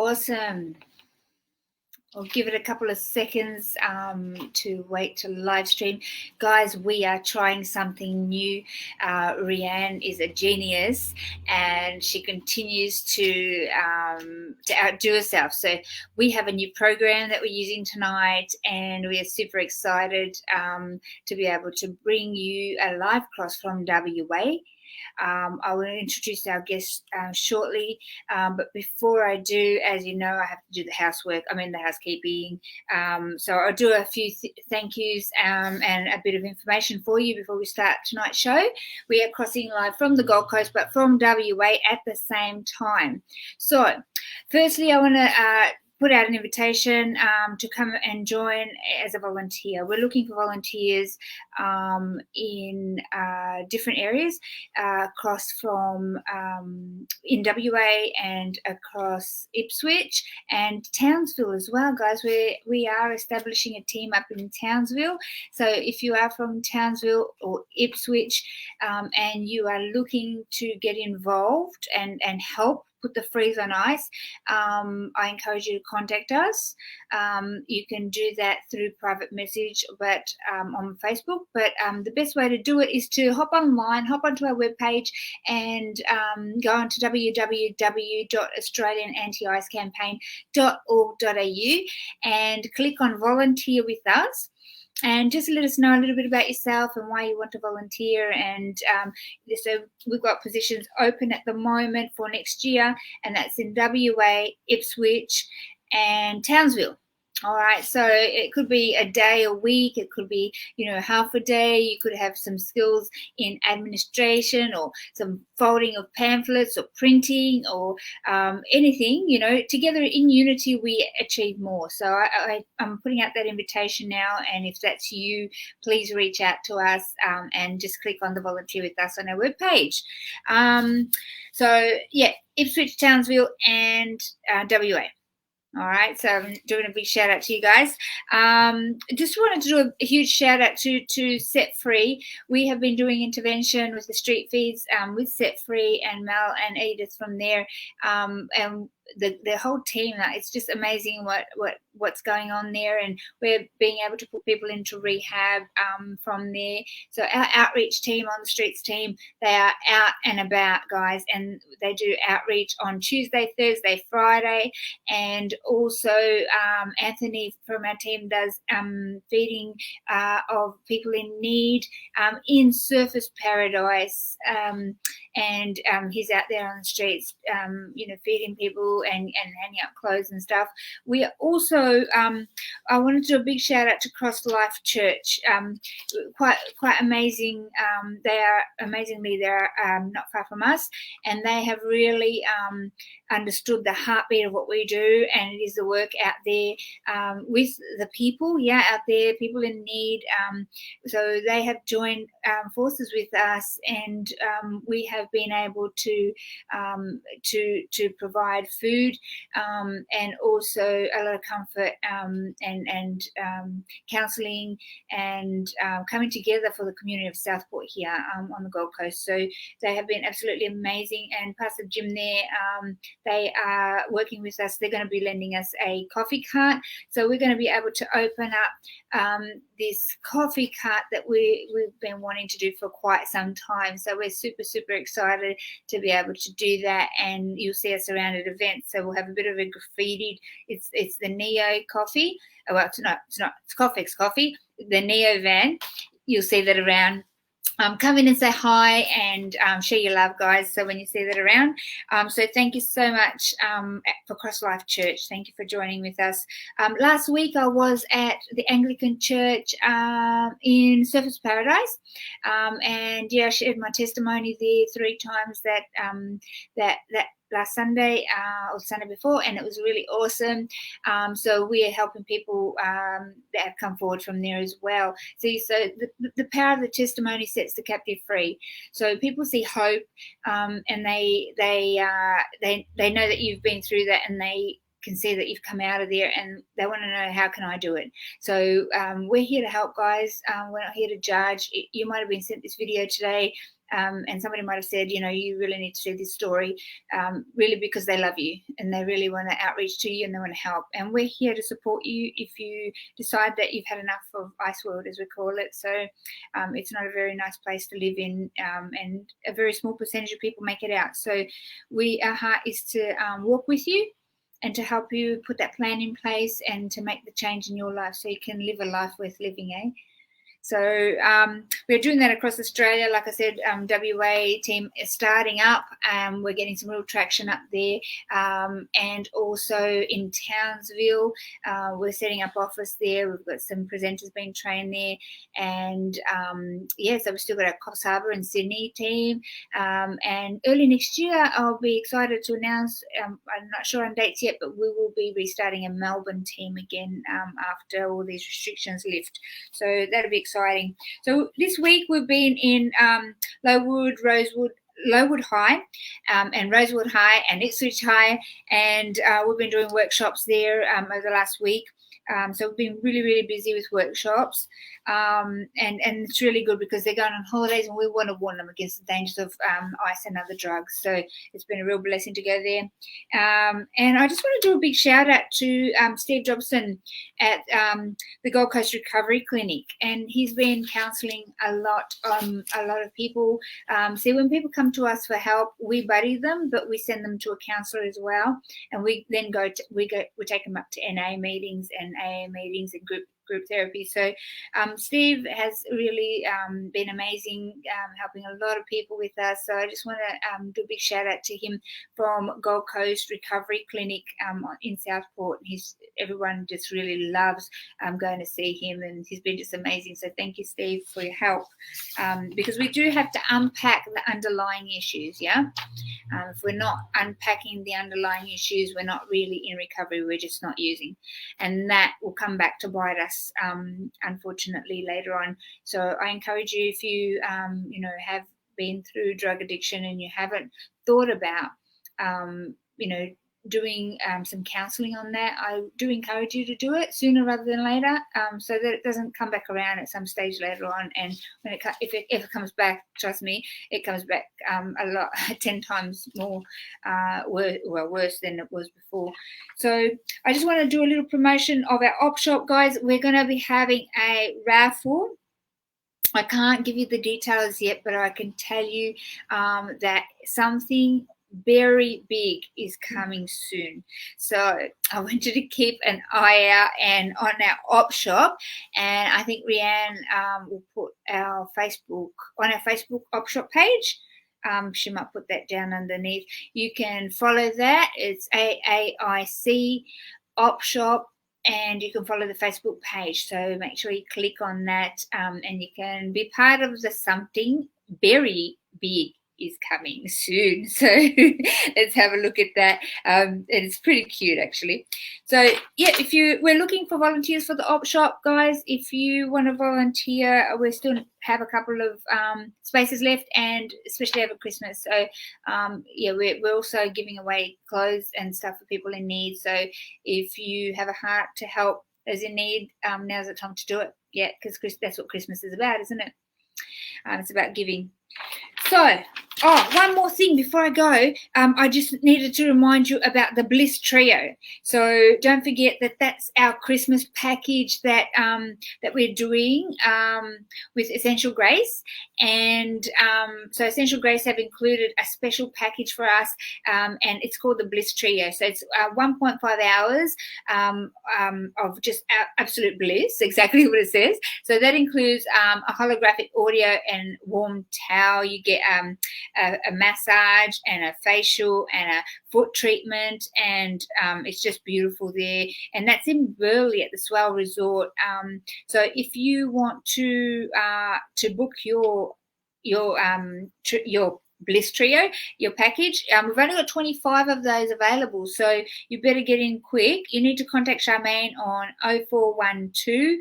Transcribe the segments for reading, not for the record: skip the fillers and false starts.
Awesome. I'll give it a couple of seconds to wait to live stream. Guys, we are trying something new. Rianne is a genius and she continues to outdo herself. So we have a new program that we're using tonight and we are super excited to be able to bring you a live class from WA. I will introduce our guest shortly, but before I do, as you know, I have to do the housework. I mean the housekeeping. So I'll do a few thank yous and a bit of information for you before we start tonight's show. We are crossing live from the Gold Coast, but from WA at the same time. So firstly, I want to put out an invitation to come and join as a volunteer. We're looking for volunteers in different areas across from in WA and across Ipswich and Townsville as well, guys. We are establishing a team up in Townsville. So if you are from Townsville or Ipswich and you are looking to get involved and help put the freeze on ice, I encourage you to contact us. You can do that through private message, but on Facebook. But the best way to do it is to hop online, hop onto our webpage, and go on to www.australianantiicecampaign.org.au and click on volunteer with us. And just let us know a little bit about yourself and why you want to volunteer. And so we've got positions open at the moment for next year, and that's in WA, Ipswich, and Townsville. All right, so it could be a day, a week. It could be, half a day. You could have some skills in administration or some folding of pamphlets or printing or anything. Together in unity, we achieve more. So I'm putting out that invitation now, and if that's you, please reach out to us and just click on the volunteer with us on our webpage. Ipswich, Townsville, and WA. All right, so I'm doing a big shout out to you guys. Just wanted to do a huge shout out to Set Free. We have been doing intervention with the street feeds with Set Free and Mel and Edith from there, and the whole team. It's just amazing what's going on there, and we're being able to put people into rehab from there. So our outreach team, on the streets team, they are out and about, guys, and they do outreach on Tuesday, Thursday, Friday, and also Anthony from our team does feeding of people in need in Surfers Paradise, and he's out there on the streets, feeding people and handing out clothes and stuff. We are also, I wanted to do a big shout out to Cross Life Church. Quite amazing. They're not far from us, and they have really understood the heartbeat of what we do, and it is the work out there with the people, out there, people in need. So they have joined forces with us, and we have been able to provide food and also a lot of comfort and counselling and coming together for the community of Southport here on the Gold Coast. So they have been absolutely amazing, and Pastor Jim there, they are working with us. They're going to be lending us a coffee cart, so we're going to be able to open up this coffee cart that we've been wanting to do for quite some time. So we're super excited to be able to do that, and you'll see us around at events. So we'll have a bit of a graffiti. It's the Neo coffee. Well, it's not. It's Coffex coffee. The Neo van. You'll see that around. Come in and say hi and share your love, guys, so when you see that around. So thank you so much for Cross Life Church. Thank you for joining with us. Last week I was at the Anglican Church in Surfers Paradise, and I shared my testimony there 3 times that last Sunday or Sunday before, and it was really awesome. So we are helping people that have come forward from there as well. See, so the power of the testimony sets the captive free. So people see hope, and they know that you've been through that, and they can see that you've come out of there, and they want to know, how can I do it? So we're here to help, guys. We're not here to judge. You might have been sent this video today and somebody might have said, you really need to share this story, really because they love you and they really want to outreach to you and they want to help. And we're here to support you if you decide that you've had enough of Ice World, as we call it. So it's not a very nice place to live in, and a very small percentage of people make it out. So our heart is to walk with you and to help you put that plan in place and to make the change in your life so you can live a life worth living, eh? So we're doing that across Australia. Like I said, WA team is starting up. We're getting some real traction up there. And also in Townsville, we're setting up office there. We've got some presenters being trained there. And so we've still got our Coffs Harbour and Sydney team. And early next year, I'll be excited to announce, I'm not sure on dates yet, but we will be restarting a Melbourne team again after all these restrictions lift. So that'll be exciting. So this week we've been in Lowood High and Rosewood High and Ipswich High, and we've been doing workshops there over the last week. So we've been really, really busy with workshops, and it's really good because they're going on holidays and we want to warn them against the dangers of ice and other drugs. So it's been a real blessing to go there. And I just want to do a big shout out to Steve Jobson at the Gold Coast Recovery Clinic, and he's been counselling a lot of people. See, when people come to us for help, we buddy them, but we send them to a counsellor as well, and we then we take them up to NA meetings and AA meetings and group therapy. So Steve has really been amazing, helping a lot of people with us. So I just want to do a big shout out to him from Gold Coast Recovery Clinic in Southport. Everyone just really loves going to see him, and he's been just amazing. So thank you, Steve, for your help, because we do have to unpack the underlying issues. If we're not unpacking the underlying issues, we're not really in recovery. We're just not using, and that will come back to bite us, unfortunately, later on. So I encourage you, if you have been through drug addiction and you haven't thought about doing some counselling on that, I do encourage you to do it sooner rather than later, so that it doesn't come back around at some stage later on. And when if it ever comes back, trust me, it comes back a lot, 10 times more worse than it was before. So I just want to do a little promotion of our op shop, guys. We're going to be having a raffle. I can't give you the details yet, but I can tell you that something very big is coming soon. So I want you to keep an eye out and on our op shop, and I think Rianne will put our Facebook op shop page. She might put that down underneath. You can follow that. It's AAIC op shop, and you can follow the Facebook page. So make sure you click on that, and you can be part of the something very big is coming soon. So let's have a look at that. It's pretty cute, actually. So yeah, we're looking for volunteers for the op shop, guys. If you want to volunteer, we still have a couple of spaces left, and especially over Christmas. So we're also giving away clothes and stuff for people in need. So if you have a heart to help those in need, now's the time to do it. Yeah, because that's what Christmas is about, isn't it? It's about giving. So, one more thing before I go. I just needed to remind you about the Bliss Trio. So don't forget that that's our Christmas package that we're doing with Essential Grace. And so Essential Grace have included a special package for us, and it's called the Bliss Trio. So it's 1.5 hours of just absolute bliss, exactly what it says. So that includes a holographic audio and warm towel. You get a massage and a facial and a foot treatment, and it's just beautiful there. And that's in Burleigh at the Swell Resort. So if you want to book your Bliss Trio, your package, we've only got 25 of those available, so you better get in quick. You need to contact Charmaine on 0412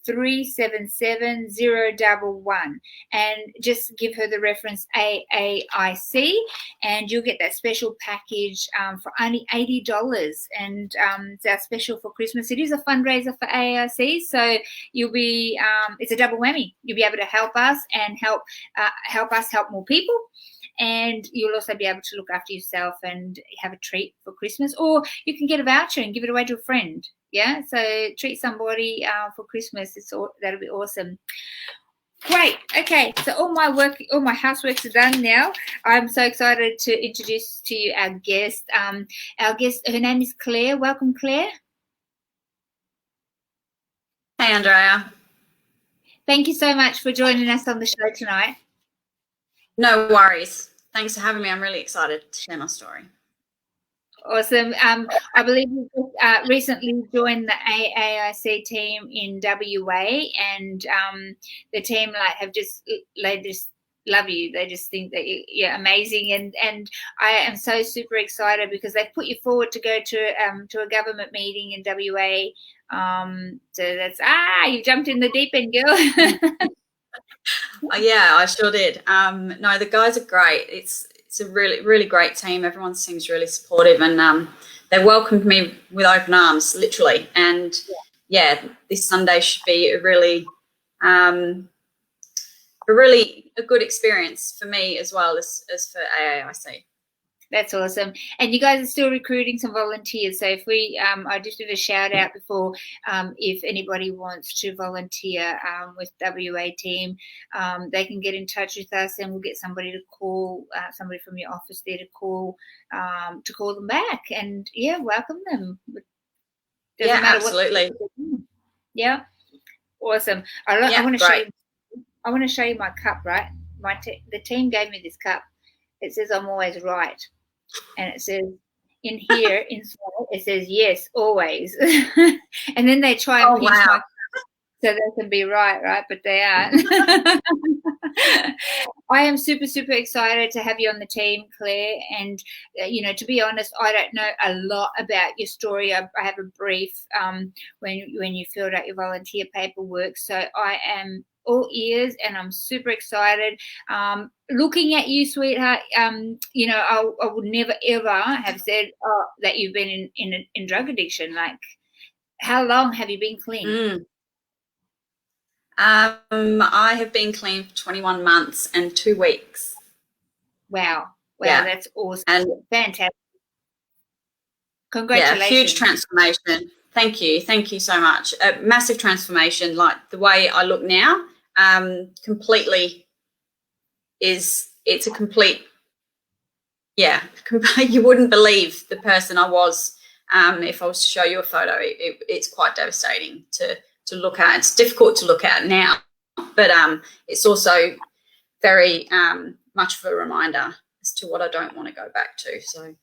377-011, and just give her the reference AAIC, and you'll get that special package for only $80. And it's our special for Christmas. It is a fundraiser for AAIC, so you'll be it's a double whammy. You'll be able to help us and help us help more people. And you'll also be able to look after yourself and have a treat for Christmas, or you can get a voucher and give it away to a friend. Yeah, so treat somebody for Christmas. That'll be awesome. Great. Okay, so all my houseworks are done now. I'm so excited to introduce to you our guest. Her name is Claire. Welcome, Claire. Hey, Andrea. Thank you so much for joining us on the show tonight. No worries. Thanks for having me. I'm really excited to share my story. Awesome. I believe you recently joined the AAIC team in WA, and the team they just love you. They just think that you're amazing, and I am so super excited because they put you forward to go to a government meeting in WA. So that's you jumped in the deep end, girl. Yeah, I sure did. No, the guys are great. It's a really, really great team. Everyone seems really supportive, and they welcomed me with open arms, literally. And yeah, this Sunday should be a really good experience for me as well as for AAIC. That's awesome. And you guys are still recruiting some volunteers. So if I just did a shout out before, if anybody wants to volunteer with WA team, they can get in touch with us, and we'll get somebody to call, somebody from your office there to call them back, and welcome them. Doesn't matter absolutely. Yeah, awesome. I want to show you my cup, right? The team gave me this cup. It says I'm always right. And it says in here, inside, it says yes, always. And then they try and pinch my cup so they can be right? But they aren't. I am super, super excited to have you on the team, Claire. And, to be honest, I don't know a lot about your story. I have a brief when you filled out your volunteer paperwork. So I am all ears, and I'm super excited. Looking at you, sweetheart, I would never ever have said that you've been in drug addiction. Like, how long have you been clean? I have been clean for 21 months and 2 weeks. Wow, that's awesome. And fantastic. Congratulations. Yeah, huge transformation. Thank you so much. A massive transformation. Like the way I look now, completely it's a complete, you wouldn't believe the person I was if I was to show you a photo. It's quite devastating to look at. It's difficult to look at now, but it's also very much of a reminder as to what I don't want to go back to. So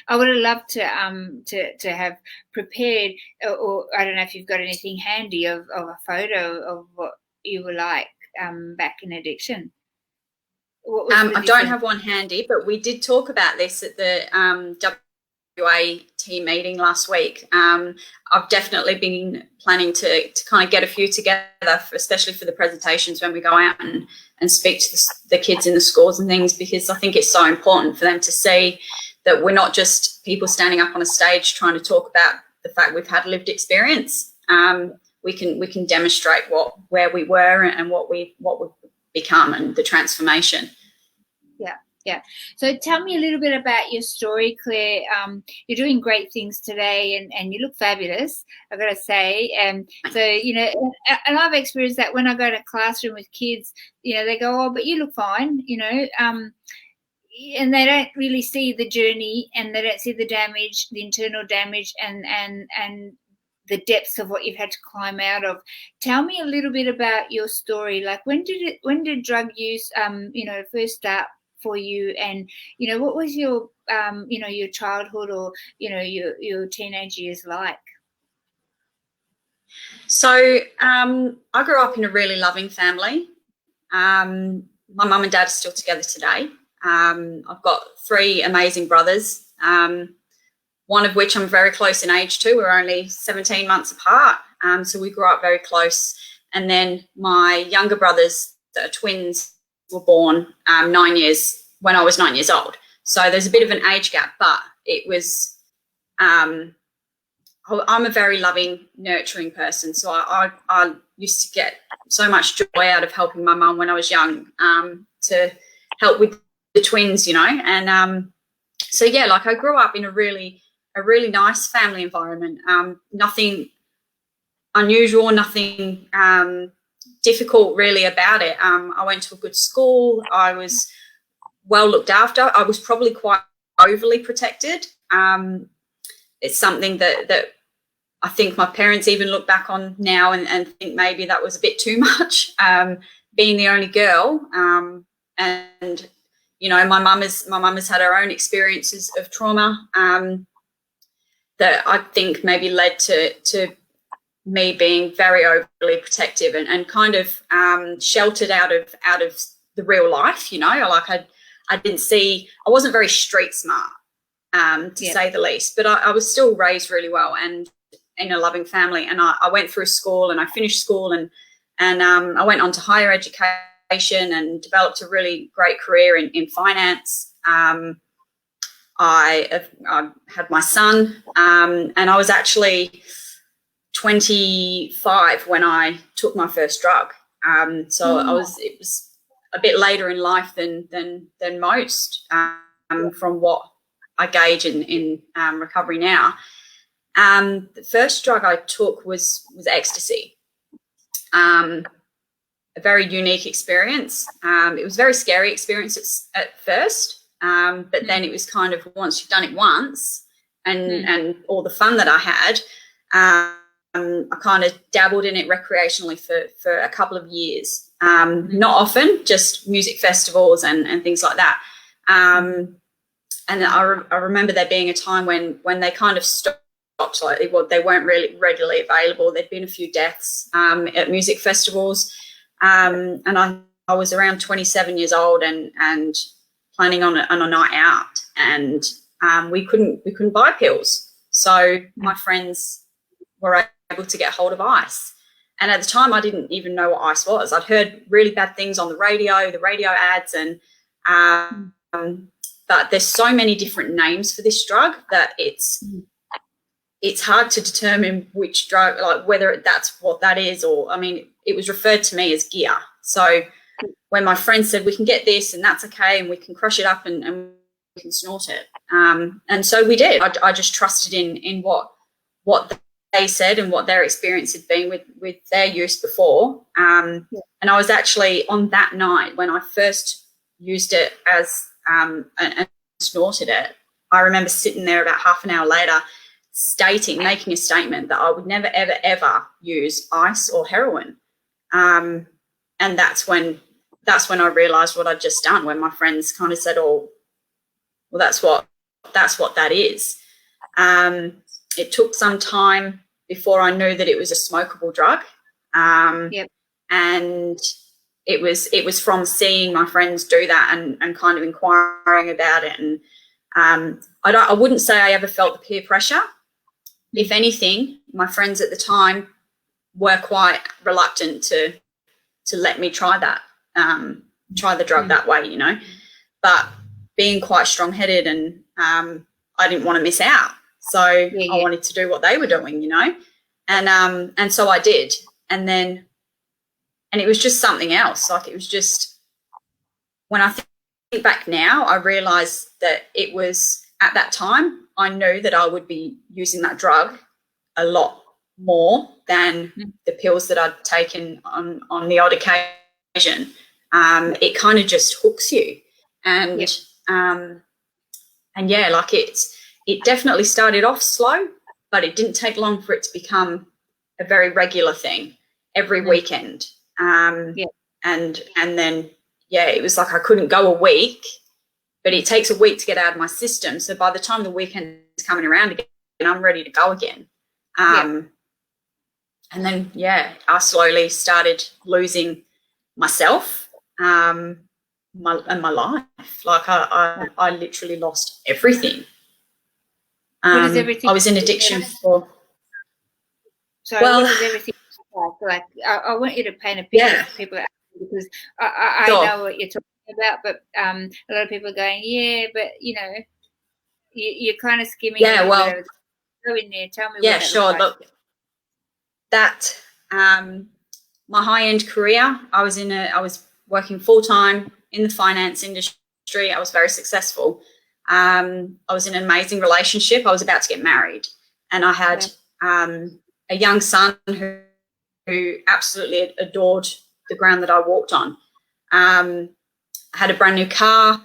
I would have loved to have prepared, or I don't know if you've got anything handy of a photo of what you were like back in addiction. I don't have one handy, but we did talk about this at the WA team meeting last week. I've definitely been planning to kind of get a few together, especially for the presentations when we go out and speak to the kids in the schools and things, because I think it's so important for them to see that we're not just people standing up on a stage trying to talk about the fact we've had lived experience. We can demonstrate where we were and what we've become and the transformation. Yeah. So tell me a little bit about your story, Claire. You're doing great things today, and you look fabulous, I've got to say. So, and I've experienced that when I go to a classroom with kids, they go, "Oh, but you look fine," and they don't really see the journey, and they don't see the damage, the internal damage, and the depths of what you've had to climb out of. Tell me a little bit about your story. Like, when did drug use, first start for you, and what was your your childhood or your teenage years like? So I grew up in a really loving family. My mum and dad are still together today. I've got 3 amazing brothers, one of which I'm very close in age to. We're only 17 months apart. So we grew up very close. And then my younger brothers, that are twins, were born 9 years when I was 9 years old. So there's a bit of an age gap, but it was I'm a very loving, nurturing person. So I used to get so much joy out of helping my mum when I was young, to help with the twins, you know. And so, yeah, like I grew up in a really nice family environment. Nothing unusual, nothing difficult really about it. I went to a good school. I was well looked after. I was probably quite overly protected. It's something that I think my parents even look back on now and think maybe that was a bit too much, being the only girl. And, you know, my mum has had her own experiences of trauma that I think maybe led to me being very overly protective and kind of sheltered out of the real life, you know. Like I wasn't very street smart, to say the least, but I was still raised really well and in a loving family. And I went through school and I finished school and I went on to higher education and developed a really great career in finance. I had my son, and I was actually 25 when I took my first drug. So it was a bit later in life than most, from what I gauge in recovery now. The first drug I took was ecstasy. A very unique experience. It was a very scary experience at first, but then it was kind of, once you've done it once and all the fun that I had, I kind of dabbled in it recreationally for a couple of years. Not often, just music festivals and things like that. And I remember there being a time when they kind of stopped. Like, they weren't really regularly available. There'd been a few deaths at music festivals, and I was around 27 years old and planning on a night out, and we couldn't buy pills. So my friends were able to get hold of ice, and at the time I didn't even know what ice was. I'd heard really bad things on the radio ads, and but there's so many different names for this drug that it's hard to determine which drug, like whether that's what that is, or, I mean, it was referred to me as gear. So when my friend said, we can get this and that's okay, and we can crush it up and we can snort it. And so we did. I just trusted in what they said and what their experience had been with their use before. And I was actually, on that night when I first used it and snorted it, I remember sitting there about half an hour later making a statement that I would never, ever, ever use ice or heroin. And that's when I realised what I'd just done, when my friends kind of said, oh, well, that's what that is. It took some time before I knew that it was a smokable drug. And it was from seeing my friends do that and kind of inquiring about it. And I wouldn't say I ever felt the peer pressure. If anything, my friends at the time were quite reluctant to let me try the drug that way, you know. But being quite strong-headed, and I didn't want to miss out, so I wanted to do what they were doing, you know. And so I did, and it was just something else. Like, it was just, when I think back now, I realised that it was, at that time, I knew that I would be using that drug a lot more than the pills that I'd taken on the odd occasion. It kind of just hooks you. And yeah, like it definitely started off slow, but it didn't take long for it to become a very regular thing every weekend. And then, it was like I couldn't go a week, but it takes a week to get out of my system. So by the time the weekend is coming around again, I'm ready to go again. And then, I slowly started losing myself and my life. Like, I literally lost everything. What is everything? I was in addiction for... So what does everything look like? I want you to paint a picture for people, because I know what you're talking about, but a lot of people are going, yeah, but you're kind of skimming. Yeah, well, go in there. Tell me. Yeah, what sure. Like. Look, that my high-end career, I was working full-time in the finance industry. I was very successful. I was in an amazing relationship. I was about to get married, and I had a young son who absolutely adored the ground that I walked on. I had a brand new car,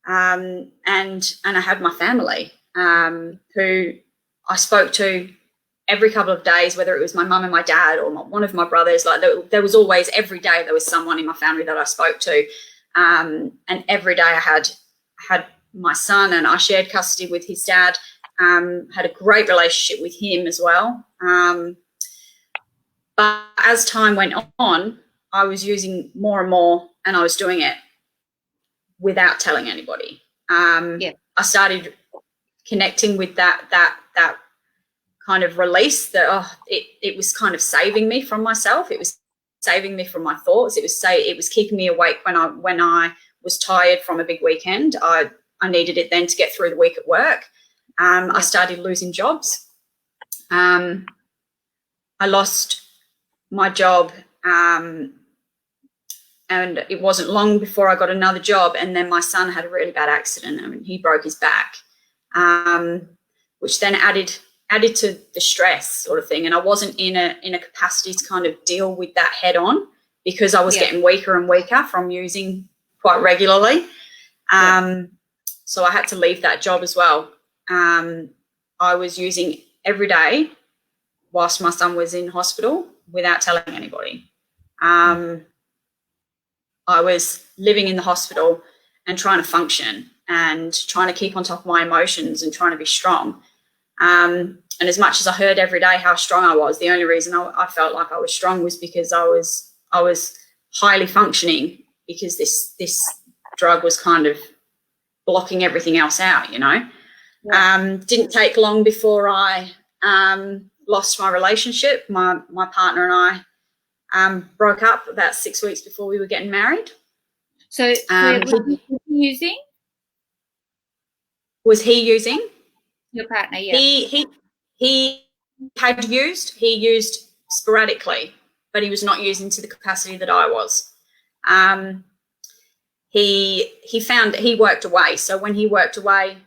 and I had my family, who I spoke to every couple of days, whether it was my mum and my dad or one of my brothers. Like there was always, every day there was someone in my family that I spoke to, and every day I had my son, and I shared custody with his dad. Had a great relationship with him as well. But as time went on, I was using more and more, and I was doing it without telling anybody. I started connecting with that kind of release that it was kind of saving me from myself. It was saving me from my thoughts. It was keeping me awake when I was tired from a big weekend. I needed it then to get through the week at work. I started losing jobs. I lost my job, and it wasn't long before I got another job, and then my son had a really bad accident. I mean, he broke his back, which then added to the stress sort of thing. And I wasn't in a capacity to kind of deal with that head on, because I was getting weaker and weaker from using quite regularly. So I had to leave that job as well. I was using every day whilst my son was in hospital without telling anybody. I was living in the hospital and trying to function and trying to keep on top of my emotions and trying to be strong. And as much as I heard every day how strong I was, the only reason I felt like I was strong was because I was highly functioning, because this drug was kind of blocking everything else out, Didn't take long before I lost my relationship. My partner and I broke up about 6 weeks before we were getting married. So was he using? Was he using? Your partner, yeah. He had used. He used sporadically, but he was not using to the capacity that I was. He found that he worked away. So when he worked away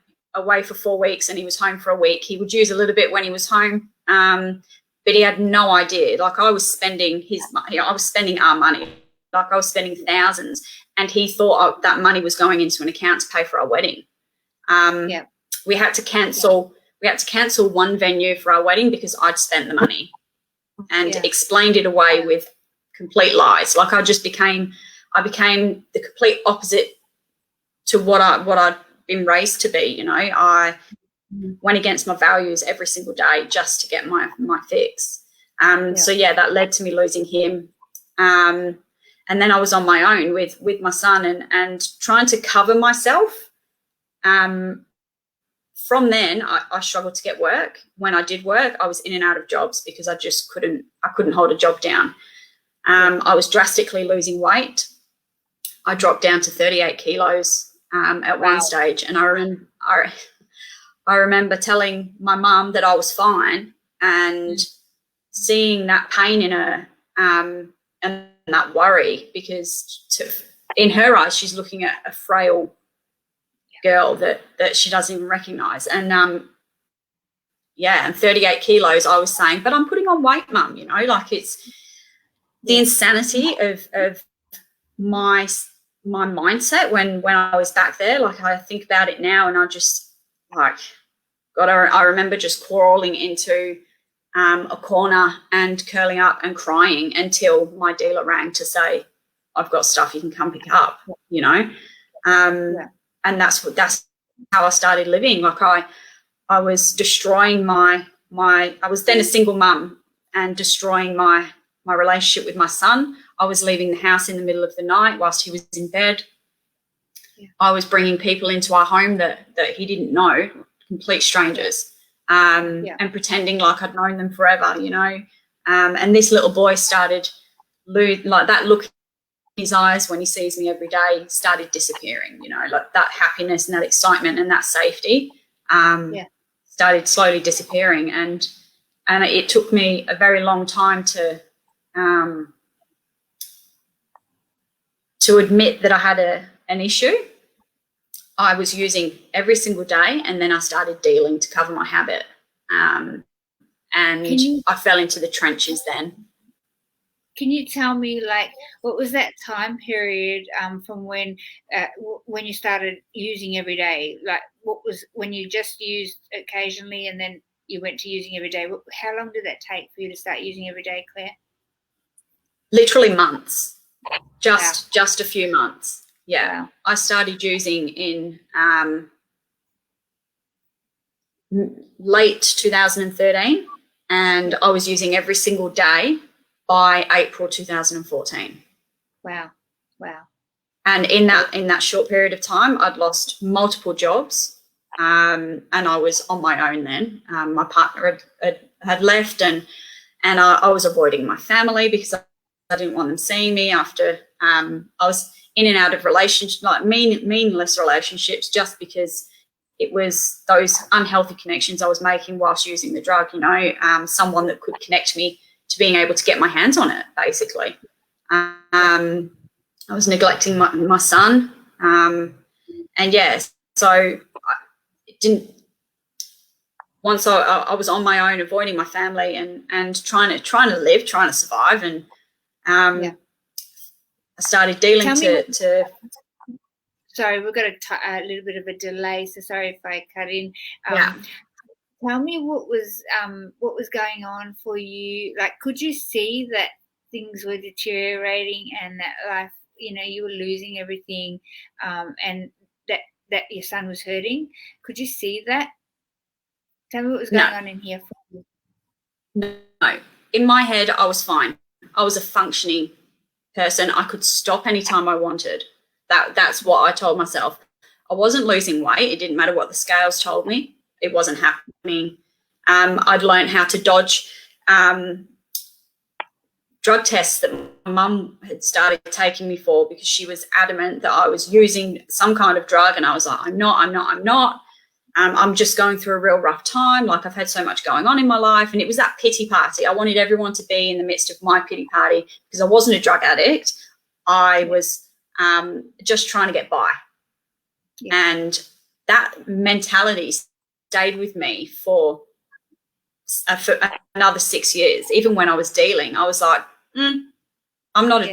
for 4 weeks and he was home for a week, he would use a little bit when he was home. But he had no idea. Like, I was spending his money. I was spending our money. Like, I was spending thousands, and he thought that money was going into an account to pay for our wedding. We had to cancel. We had to cancel one venue for our wedding because I'd spent the money, and explained it away with complete lies. Like, I became the complete opposite to what I'd been raised to be. I went against my values every single day just to get my fix. So that led to me losing him. And then I was on my own with my son and trying to cover myself. From then, I struggled to get work. When I did work, I was in and out of jobs because I couldn't hold a job down. I was drastically losing weight. I dropped down to 38 kilos at one stage. And I remember telling my mum that I was fine, and seeing that pain in her and that worry, because in her eyes, she's looking at a frail girl that she doesn't even recognise. And and 38 kilos, I was saying, but I'm putting on weight, Mum, like, it's the insanity of my mindset when I was back there. Like, I think about it now, and I just, like, God, I remember just crawling into a corner and curling up and crying until my dealer rang to say, I've got stuff, you can come pick up, and that's how I started living. Like, I was destroying I was then a single mum, and destroying my relationship with my son. I was leaving the house in the middle of the night whilst he was in bed. I was bringing people into our home that he didn't know, complete strangers, and pretending like I'd known them forever, And this little boy started, like that look in his eyes when he sees me every day started disappearing, you know, like that happiness and that excitement and that safety started slowly disappearing. And it took me a very long time to admit that I had an issue. I was using every single day, and then I started dealing to cover my habit. And I fell into the trenches then. Can you tell me, like, what was that time period from when you started using every day? Like, what was when you just used occasionally and then you went to using every day? How long did that take for you to start using every day, Claire? Literally months, just a few months. Yeah, wow. I started using in late 2013, and I was using every single day by April 2014. Wow. And in that short period of time, I'd lost multiple jobs, and I was on my own then. My partner had left, and I was avoiding my family because I didn't want them seeing me after I was in and out of relationships, like meaningless relationships, just because it was those unhealthy connections I was making whilst using the drug, you know, someone that could connect me to being able to get my hands on it, basically. I was neglecting my son. And, yeah, so it didn't – once I was on my own, avoiding my family and trying to live, trying to survive, and I started dealing to Sorry, we've got a little bit of a delay, so sorry if I cut in. Tell me what was going on for you. Like, could you see that things were deteriorating and that life, you know, you were losing everything, and that your son was hurting? Could you see that? Tell me what was going on in here for you. No. In my head, I was fine. I was a functioning person. I could stop anytime I wanted. That's what I told myself. I wasn't losing weight. It didn't matter what the scales told me. It wasn't happening. I'd learned how to dodge drug tests that my mum had started taking me for because she was adamant that I was using some kind of drug, and I was like, I'm not. I'm just going through a real rough time. Like, I've had so much going on in my life, and it was that pity party. I wanted everyone to be in the midst of my pity party because I wasn't a drug addict. I was just trying to get by. And that mentality stayed with me for another 6 years. Even when I was dealing, I was like, I'm not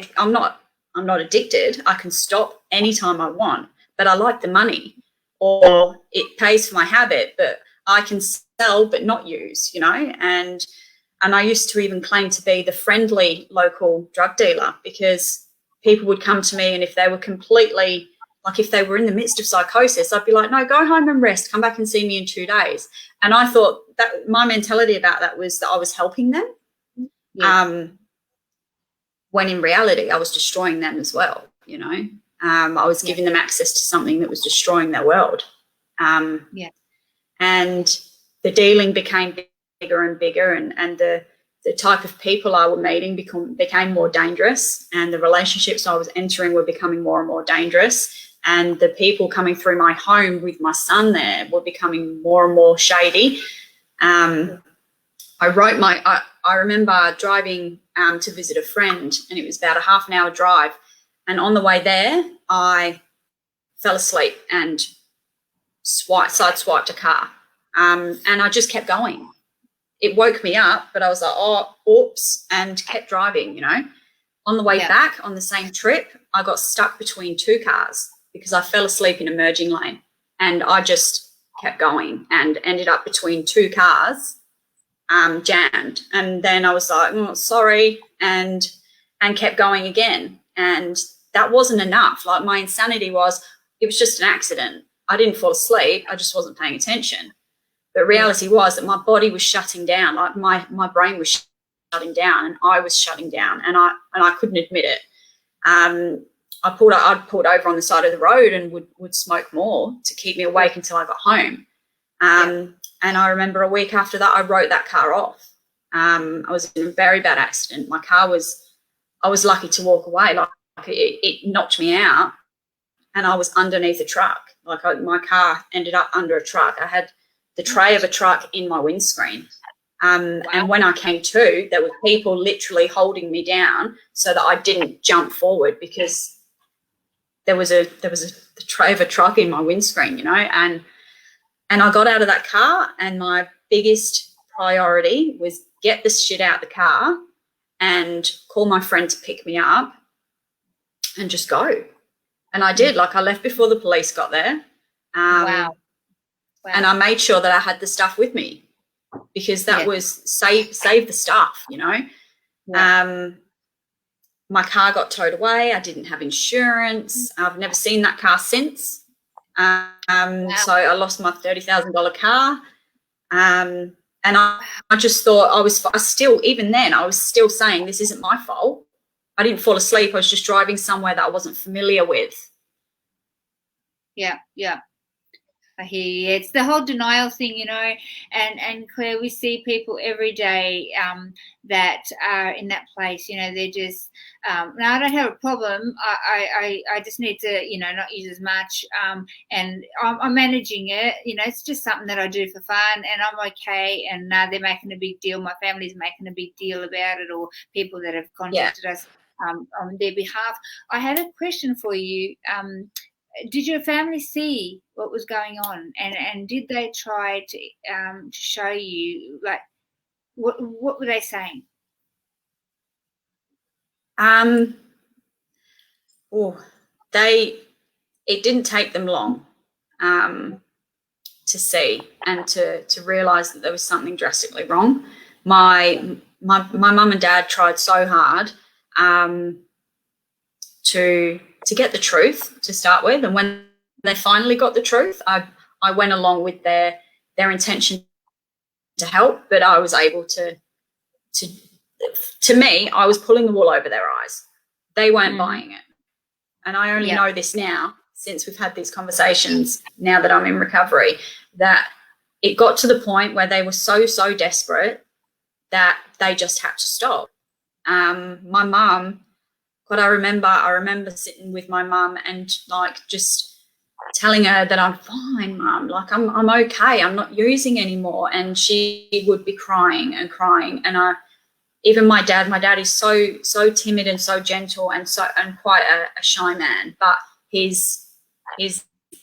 addicted. I can stop anytime I want, but I like the money, or it pays for my habit, but I can sell but not use, you know. And I used to even claim to be the friendly local drug dealer because people would come to me, and if they were completely, like if they were in the midst of psychosis, I'd be like, no, go home and rest, come back and see me in 2 days. And I thought that my mentality about that was that I was helping them, when in reality I was destroying them as well, you know. I was giving them access to something that was destroying their world. And the dealing became bigger and bigger, and the type of people I was meeting became more dangerous, and the relationships I was entering were becoming more and more dangerous, and the people coming through my home with my son there were becoming more and more shady. I remember driving to visit a friend, and it was about a half an hour drive, and on the way there I fell asleep and sideswiped a car, and I just kept going. It woke me up, but I was like, oh, oops, and kept driving, you know. On the way back on the same trip, I got stuck between two cars because I fell asleep in a merging lane, and I just kept going and ended up between two cars, jammed. And then I was like, oh, sorry, and kept going again. And that wasn't enough. Like, my insanity was, it was just an accident. I didn't fall asleep. I just wasn't paying attention. The reality was that my body was shutting down, like my brain was shutting down, and I was shutting down, and I couldn't admit it. I'd pulled over on the side of the road and would smoke more to keep me awake until I got home. And I remember a week after that, I wrote that car off. I was in a very bad accident. I was lucky to walk away. Like it knocked me out, and I was underneath a truck. Like my car ended up under a truck. I had the tray of a truck in my windscreen. Wow. And when I came to, there were people literally holding me down so that I didn't jump forward, because there was a tray of a truck in my windscreen, you know. And I got out of that car, and my biggest priority was get this shit out of the car and call my friend to pick me up and just go. And I did. Like, I left before the police got there. Wow. And I made sure that I had the stuff with me, because that was save the stuff, you know. Yeah. My car got towed away. I didn't have insurance. I've never seen that car since. Wow. So I lost my $30,000 car. And I just thought I was still saying, this isn't my fault. I didn't fall asleep. I was just driving somewhere that I wasn't familiar with. Yeah. I hear you. It's the whole denial thing, you know, and Claire, we see people every day that are in that place, you know. They're just, now I don't have a problem. I just need to, you know, not use as much, and I'm managing it. You know, it's just something that I do for fun, and I'm okay. And they're making a big deal. My family's making a big deal about it, or people that have contacted us on their behalf. I had a question for you. Did your family see what was going on, and did they try to show you, like, what were they saying? It didn't take them long to see and to realise that there was something drastically wrong. My mum and dad tried so hard to get the truth to start with, and when they finally got the truth, I went along with their intention to help, but I was able to me, I was pulling the wool over their eyes. They weren't buying it, and I only know this now, since we've had these conversations, now that I'm in recovery, that it got to the point where they were so desperate that they just had to stop. My mum, I remember sitting with my mum and, like, just telling her that I'm fine, Mum, like I'm okay, I'm not using anymore. And she would be crying and crying. And even my dad is so timid and so gentle and quite a shy man, but his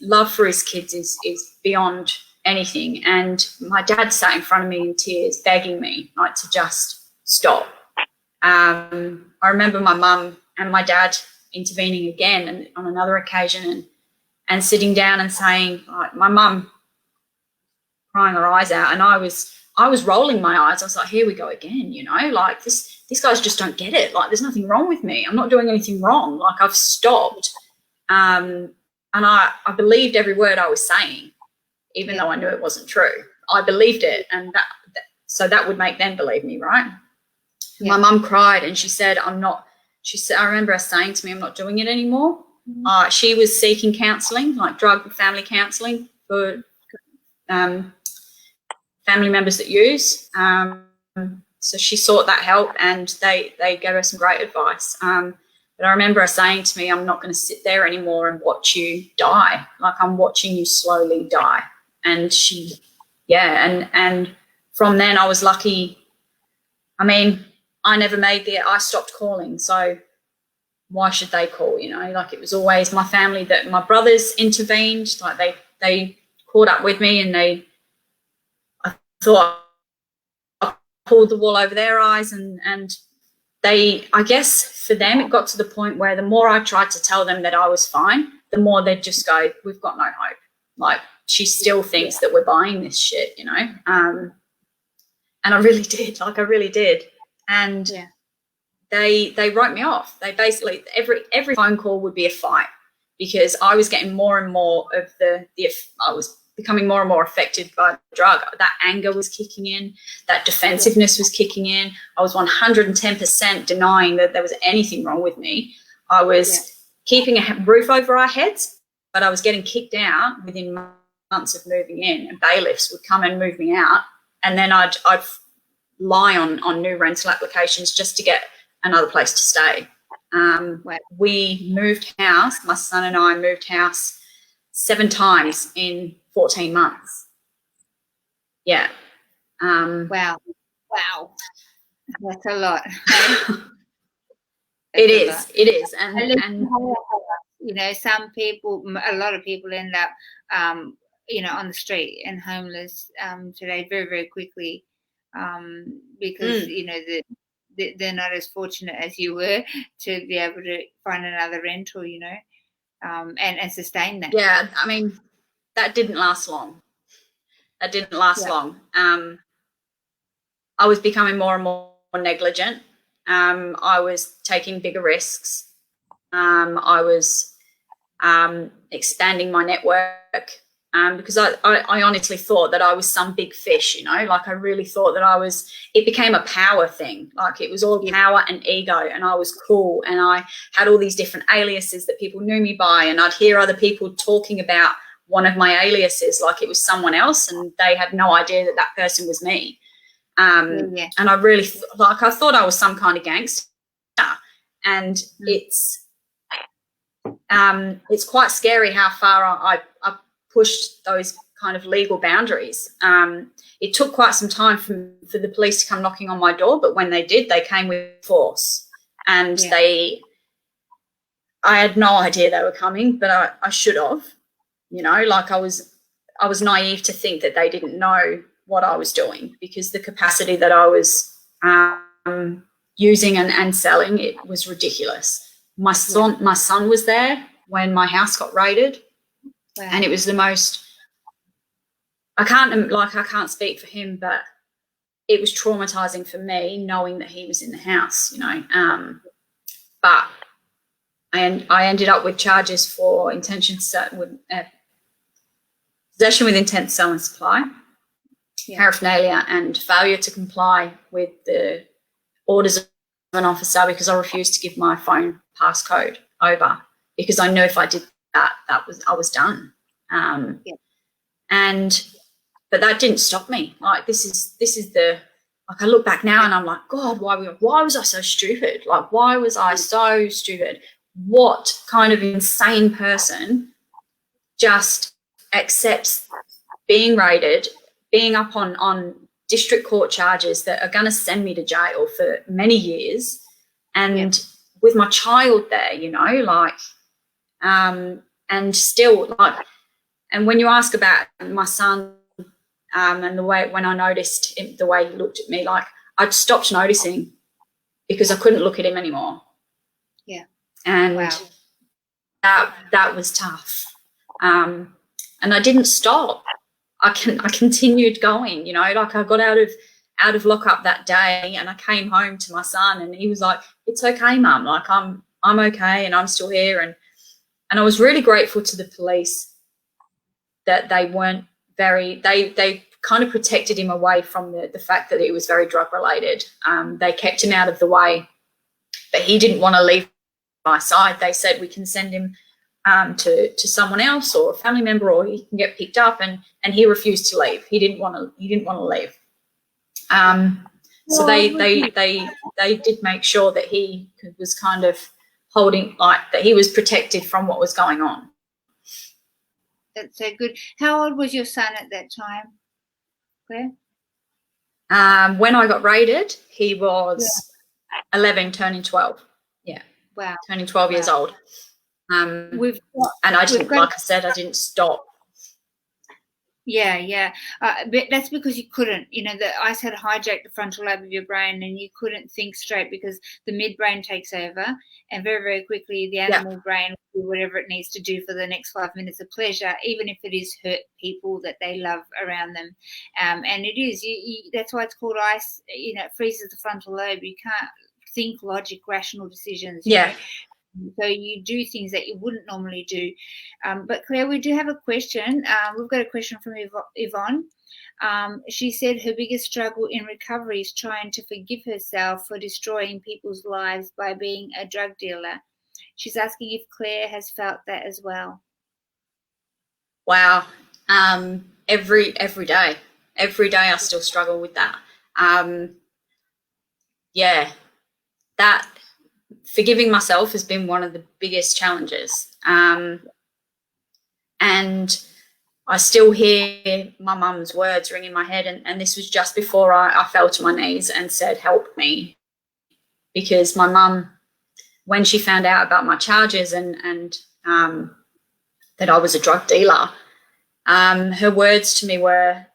love for his kids is beyond anything. And my dad sat in front of me in tears, begging me, like, to just stop. I remember my mum and my dad intervening again, and on another occasion, and sitting down and saying, like, my mum crying her eyes out, and I was rolling my eyes. I was like, here we go again, you know, like, these guys just don't get it. Like, there's nothing wrong with me. I'm not doing anything wrong. Like, I've stopped. And I believed every word I was saying, even though I knew it wasn't true. I believed it, and so that would make them believe me, right? Yeah. My mum cried, and she said, she said, I remember her saying to me, I'm not doing it anymore. She was seeking counselling, like drug and family counselling for family members that use. So she sought that help, and they gave her some great advice. But I remember her saying to me, I'm not going to sit there anymore and watch you die. Like, I'm watching you slowly die. And and from then I was lucky. I mean, I stopped calling, so why should they call, you know? Like, it was always my family, that my brothers intervened. Like, they caught up with me, and I thought I pulled the wool over their eyes, and I guess for them, it got to the point where the more I tried to tell them that I was fine, the more they'd just go, we've got no hope. Like, she still thinks that we're buying this shit, you know? And I really did. Like, I really did. And they wrote me off. They basically, every phone call would be a fight, because I was getting more and more of I was becoming more and more affected by the drug. That anger was kicking in, that defensiveness was kicking in. I was 110% denying that there was anything wrong with me. I was keeping a roof over our heads, but I was getting kicked out within months of moving in, and bailiffs would come and move me out. And then I'd rely on new rental applications just to get another place to stay. We moved house, my son and I moved house 7 times in 14 months. Yeah. Wow. That's a lot. It is. And you know, some people, a lot of people end up, you know, on the street and homeless today very, very quickly because, you know, they're not as fortunate as you were to be able to find another rental, you know, and sustain that. Yeah, I mean, that didn't last long. Long. I was becoming more and more negligent. I was taking bigger risks. I was expanding my network because I honestly thought that I was some big fish, you know, like I really thought that it became a power thing. Like it was all power and ego, and I was cool, and I had all these different aliases that people knew me by, and I'd hear other people talking about one of my aliases like it was someone else, and they had no idea that that person was me. And I really I thought I was some kind of gangster, and it's quite scary how far I pushed those kind of legal boundaries. It took quite some time for the police to come knocking on my door, but when they did, they came with force, and I had no idea they were coming, but I should have, you know, like I was naive to think that they didn't know what I was doing, because the capacity that I was using and selling, it was ridiculous. My son was there when my house got raided, and it was the most. I can't speak for him, but it was traumatizing for me knowing that he was in the house, you know. But I ended up with charges for possession with intent to sell and supply, paraphernalia, and failure to comply with the orders of an officer because I refused to give my phone passcode over, because I knew if I did that, I was done. But that didn't stop me. Like this is I look back now and I'm like, God, why was I so stupid? Like, why was I so stupid? What kind of insane person just accepts being raided, being up on district court charges that are going to send me to jail for many years, and with my child there, you know, like, and still, like, and when you ask about my son, and the way, when I noticed the way he looked at me, like, I'd stopped noticing because I couldn't look at him anymore. Yeah. And that was tough. And I didn't stop. I continued going, you know, like I got out of lockup that day, and I came home to my son, and he was like, "It's okay, Mum. Like I'm okay, and I'm still here." And I was really grateful to the police that they weren't they kind of protected him away from the fact that it was very drug related. They kept him out of the way, but he didn't want to leave my side. They said, we can send him to someone else or a family member, or he can get picked up, and he refused to leave. He didn't want to leave. So they did make sure that he was kind of holding, like, that he was protected from what was going on. That's so good. How old was your son at that time, Claire? When I got raided, he was 11, turning 12. Yeah. Wow. Turning 12 years old. And I didn't, like I said, I didn't stop. Yeah. But that's because you couldn't, you know, the ice had hijacked the frontal lobe of your brain, and you couldn't think straight because the midbrain takes over, and very, very quickly the animal brain will do whatever it needs to do for the next 5 minutes of pleasure, even if it is hurt people that they love around them. And it is, that's why it's called ice, you know, it freezes the frontal lobe. You can't think logic, rational decisions. You know? So you do things that you wouldn't normally do. But Claire, we do have a question. We've got a question from Yvonne. She said her biggest struggle in recovery is trying to forgive herself for destroying people's lives by being a drug dealer. She's asking if Claire has felt that as well. Wow. Every day I still struggle with that. yeah, that forgiving myself has been one of the biggest challenges. And I still hear my mum's words ring in my head. And this was just before I fell to my knees and said, help me. Because my mum, when she found out about my charges and that I was a drug dealer, her words to me were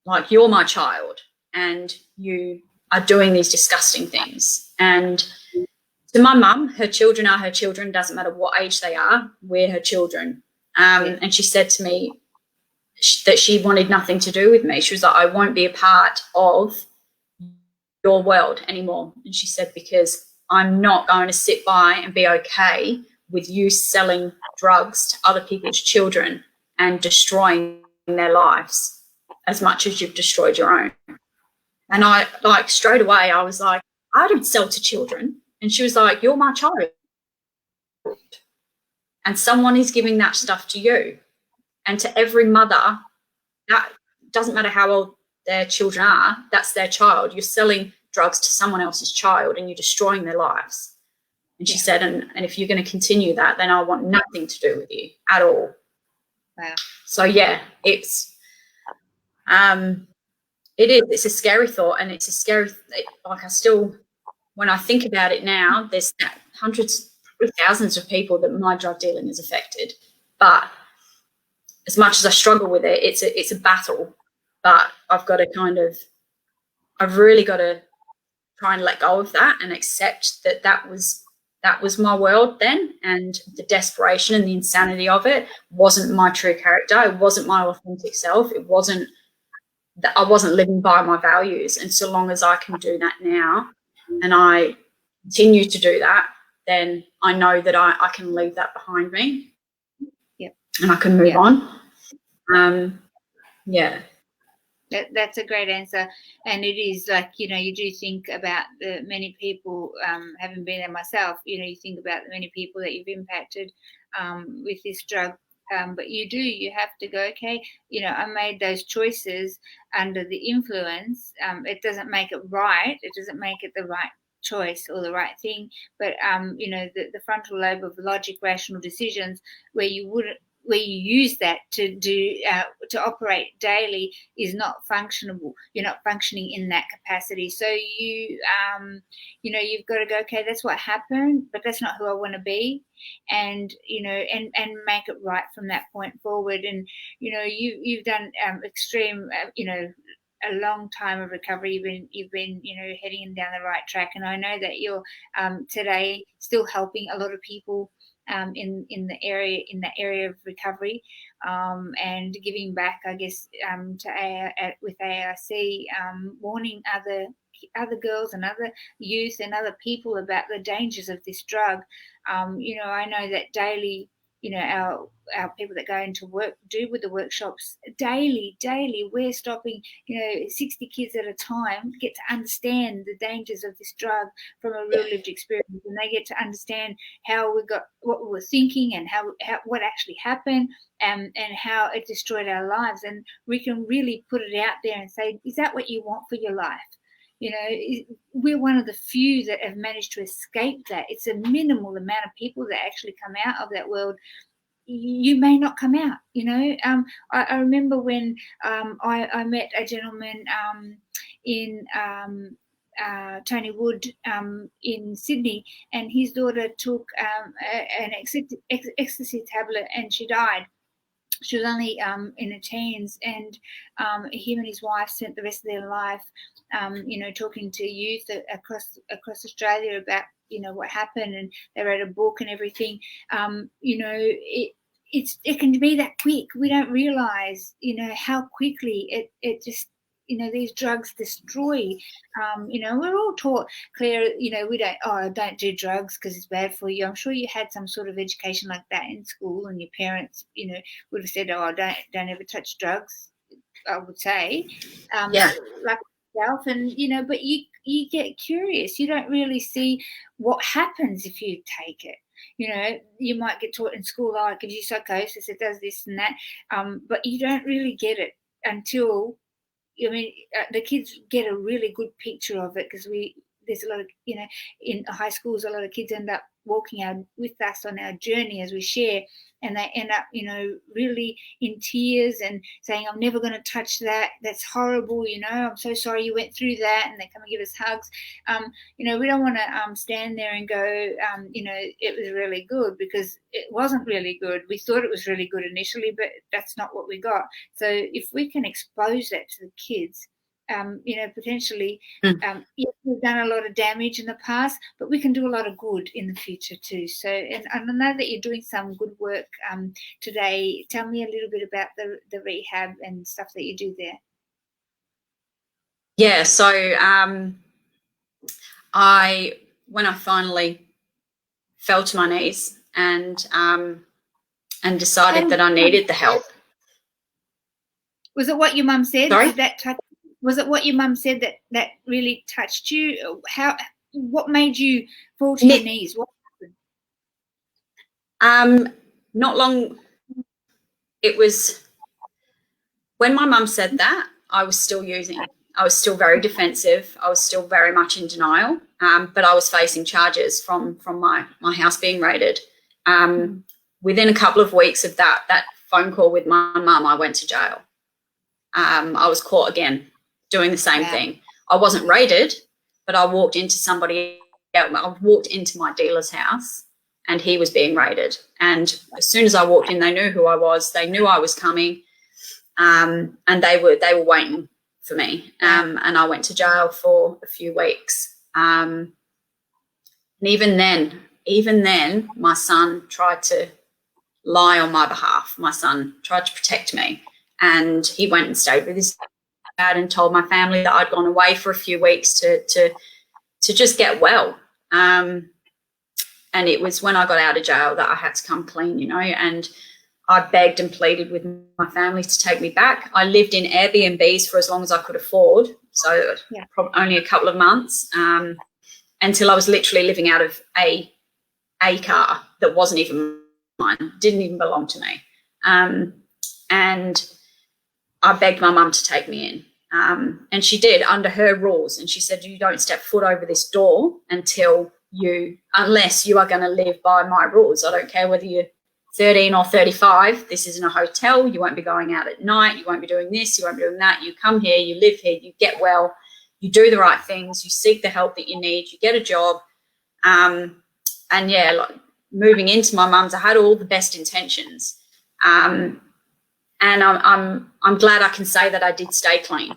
like, you're my child and you are doing these disgusting things. And to my mum, her children are her children, doesn't matter what age they are, we're her children. And she said to me that she wanted nothing to do with me. She was like, I won't be a part of your world anymore. And she said, because I'm not going to sit by and be okay with you selling drugs to other people's children and destroying their lives as much as you've destroyed your own. And I, like, straight away, I was like, I don't sell to children. And she was like, you're my child. And someone is giving that stuff to you. And to every mother, that doesn't matter how old their children are, that's their child. You're selling drugs to someone else's child and you're destroying their lives. And she said, and if you're going to continue that, then I want nothing to do with you at all. Wow. So, yeah, it's a scary thought, and it's a scary, like, I still, when I think about it now, there's hundreds, probably thousands of people that my drug dealing has affected. But as much as I struggle with it, it's a battle. But I've really got to try and let go of that and accept that was my world then, and the desperation and the insanity of it wasn't my true character. It wasn't my authentic self. I wasn't living by my values. And so long as I can do that now and I continue to do that, then I know that I can leave that behind me. Yep. And I can move on. Yeah. That's a great answer. And it is like, you do think about the many people, having been there myself, you think about the many people that you've impacted with this drug. But you have to go, okay, I made those choices under the influence. It doesn't make it right. It doesn't make it the right choice or the right thing. But, the frontal lobe of logic, rational decisions, where you use that to do to operate daily is not functionable. You're not functioning in that capacity. So you've got to go, okay, that's what happened, but that's not who I want to be, and and make it right from that point forward. And you've done extreme, a long time of recovery. You've been heading down the right track, and I know that you're today still helping a lot of people in the area of recovery, and giving back, I guess, with ARC, warning other girls and other youth and other people about the dangers of this drug. I know that daily, our people that go into work do with the workshops daily, we're stopping 60 kids at a time, get to understand the dangers of this drug from a real lived experience, and they get to understand how what we were thinking, and how what actually happened, and how it destroyed our lives. And we can really put it out there and say, is that what you want for your life? We're one of the few that have managed to escape that. It's a minimal amount of people that actually come out of that world. You may not come out. I remember when I met a gentleman in Tony Wood in Sydney, and his daughter took an ecstasy tablet and she died. She was only in her teens, and him and his wife spent the rest of their life, talking to youth across Australia about what happened, and they wrote a book and everything. It can be that quick. We don't realise how quickly it just these drugs destroy. We're all taught, Claire, we don't do drugs because it's bad for you. I'm sure you had some sort of education like that in school, and your parents would have said, don't ever touch drugs, I would say. Like yourself. And but you get curious. You don't really see what happens if you take it. You might get taught in school, it gives you psychosis, it does this and that, but you don't really get it until the kids get a really good picture of it, because there's a lot of, in high schools, a lot of kids end up walking with us on our journey as we share, and they end up, really in tears and saying, I'm never going to touch that. That's horrible. I'm so sorry you went through that. And they come and give us hugs. We don't want to stand there and go, it was really good, because it wasn't really good. We thought it was really good initially, but that's not what we got. So if we can expose that to the kids, potentially, yes, we've done a lot of damage in the past, but we can do a lot of good in the future too. So, and I know that you're doing some good work today. Tell me a little bit about the rehab and stuff that you do there. Yeah, so when I finally fell to my knees and decided that I needed the help. Was it what your mum said? Sorry? Was it what your mum said that really touched you? What made you fall to your knees? What happened? Not long. It was when my mum said that, I was still very defensive. I was still very much in denial. But I was facing charges from my house being raided. Within a couple of weeks of that phone call with my mum, I went to jail. I was caught again doing the same thing. I wasn't raided, but I walked into I walked into my dealer's house and he was being raided. And as soon as I walked in, they knew who I was. They knew I was coming, and they were waiting for me. And I went to jail for a few weeks. And even then, my son tried to lie on my behalf. My son tried to protect me, and he went and stayed with his dad and told my family that I'd gone away for a few weeks to just get well. And it was when I got out of jail that I had to come clean, and I begged and pleaded with my family to take me back. I lived in Airbnbs for as long as I could afford, so probably only a couple of months, until I was literally living out of a car that wasn't even mine, didn't even belong to me. And I begged my mum to take me in. And she did, under her rules. And she said, you don't step foot over this door unless you are going to live by my rules. I don't care whether you're 13 or 35. This isn't a hotel. You won't be going out at night. You won't be doing this. You won't be doing that. You come here, you live here, you get well, you do the right things, you seek the help that you need, you get a job. And moving into my mum's, I had all the best intentions. And I'm glad I can say that I did stay clean.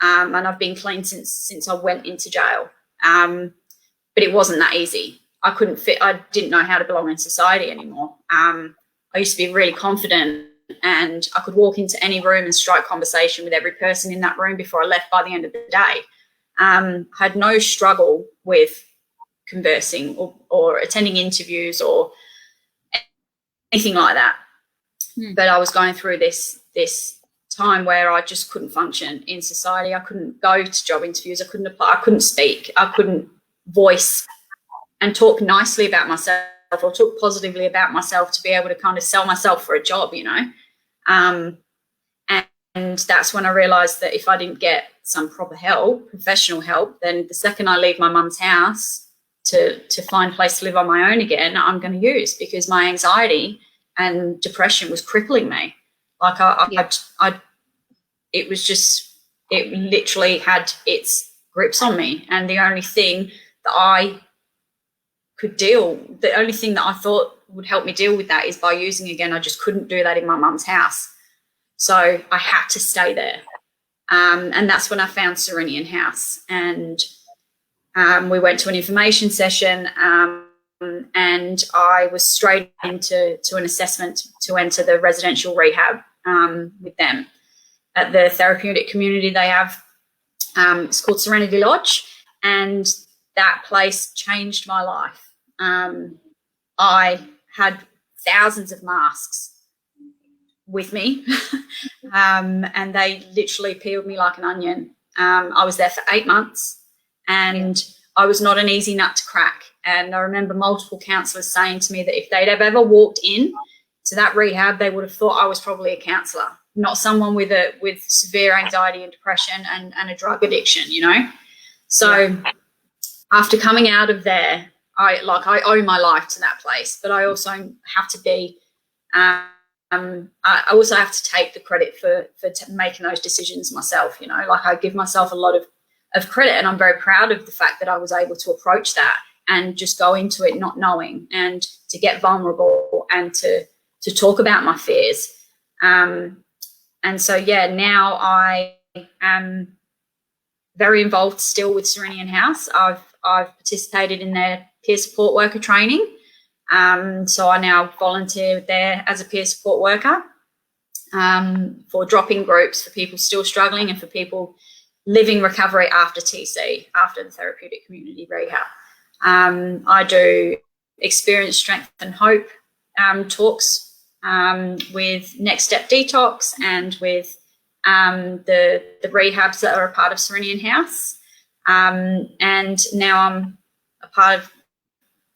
And I've been clean since I went into jail. But it wasn't that easy. I couldn't fit. I didn't know how to belong in society anymore. I used to be really confident, and I could walk into any room and strike conversation with every person in that room before I left by the end of the day. I had no struggle with conversing or attending interviews or anything like that. But I was going through this time where I just couldn't function in society. I couldn't go to job interviews. I couldn't apply. I couldn't speak. I couldn't voice and talk nicely about myself or talk positively about myself to be able to kind of sell myself for a job, And that's when I realised that if I didn't get some proper help, professional help, then the second I leave my mum's house to find a place to live on my own again, I'm going to use, because my anxiety and depression was crippling me. Like it literally had its grips on me. And the only thing that I thought would help me deal with that is by using again. I just couldn't do that in my mum's house. So I had to stay there. And that's when I found Serenian House. And we went to an information session, and I was straight into an assessment to enter the residential rehab with them at the therapeutic community they have. It's called Serenity Lodge, and that place changed my life. I had thousands of masks with me, and they literally peeled me like an onion. I was there for 8 months, and I was not an easy nut to crack. And I remember multiple counsellors saying to me that if they'd have ever walked in to that rehab, they would have thought I was probably a counsellor, not someone with severe anxiety and depression and a drug addiction, you know. So after coming out of there, I owe my life to that place, but I also have to be I also have to take the credit for making those decisions myself, you know. Like, I give myself a lot of credit, and I'm very proud of the fact that I was able to approach that and just go into it not knowing, and to get vulnerable and to talk about my fears. And so, yeah, now I am very involved still with Serenian House. I've participated in their peer support worker training. So I now volunteer there as a peer support worker for drop-in groups for people still struggling and for people living recovery after TC, after the therapeutic community rehab. I do experience, strength and hope talks with Next Step Detox and with the rehabs that are a part of Serenian House. And now I'm a part of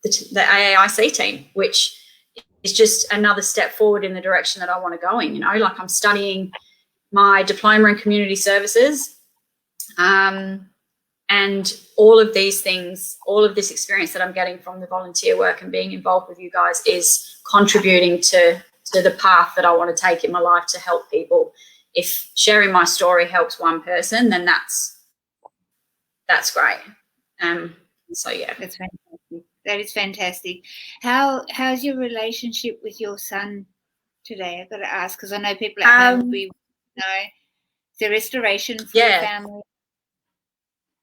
the AAIC team, which is just another step forward in the direction that I want to go in. You know, like, I'm studying my diploma in community services, and all of these things, all of this experience that I'm getting from the volunteer work and being involved with you guys is contributing to the path that I want to take in my life to help people. If sharing my story helps one person, then that's great. So yeah, that's fantastic. That is fantastic. How's your relationship with your son today? I've got to ask, because I know people at home will be, you know, the restoration for your family.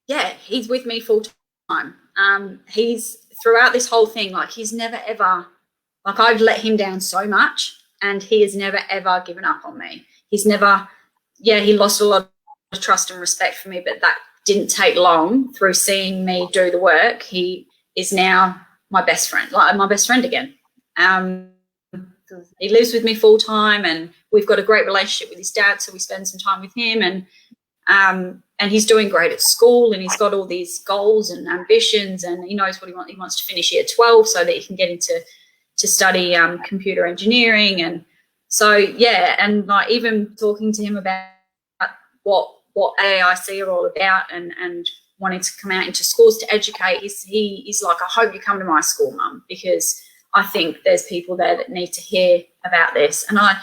Yeah, he's with me full time. He's throughout this whole thing, like, he's never ever, like, I've let him down so much, and he has never ever given up on me. He's never, he lost a lot of trust and respect for me, but that didn't take long. Through seeing me do the work, he is now my best friend, like my best friend again. He lives with me full time, and we've got a great relationship with his dad, so we spend some time with him, and he's doing great at school, and he's got all these goals and ambitions, and he knows what he wants. He wants to finish year 12 so that he can get into study computer engineering. And so, yeah, and like, even talking to him about what AAIC are all about, and wanting to come out into schools to educate, he's like, I hope you come to my school, Mum, because I think there's people there that need to hear about this. And I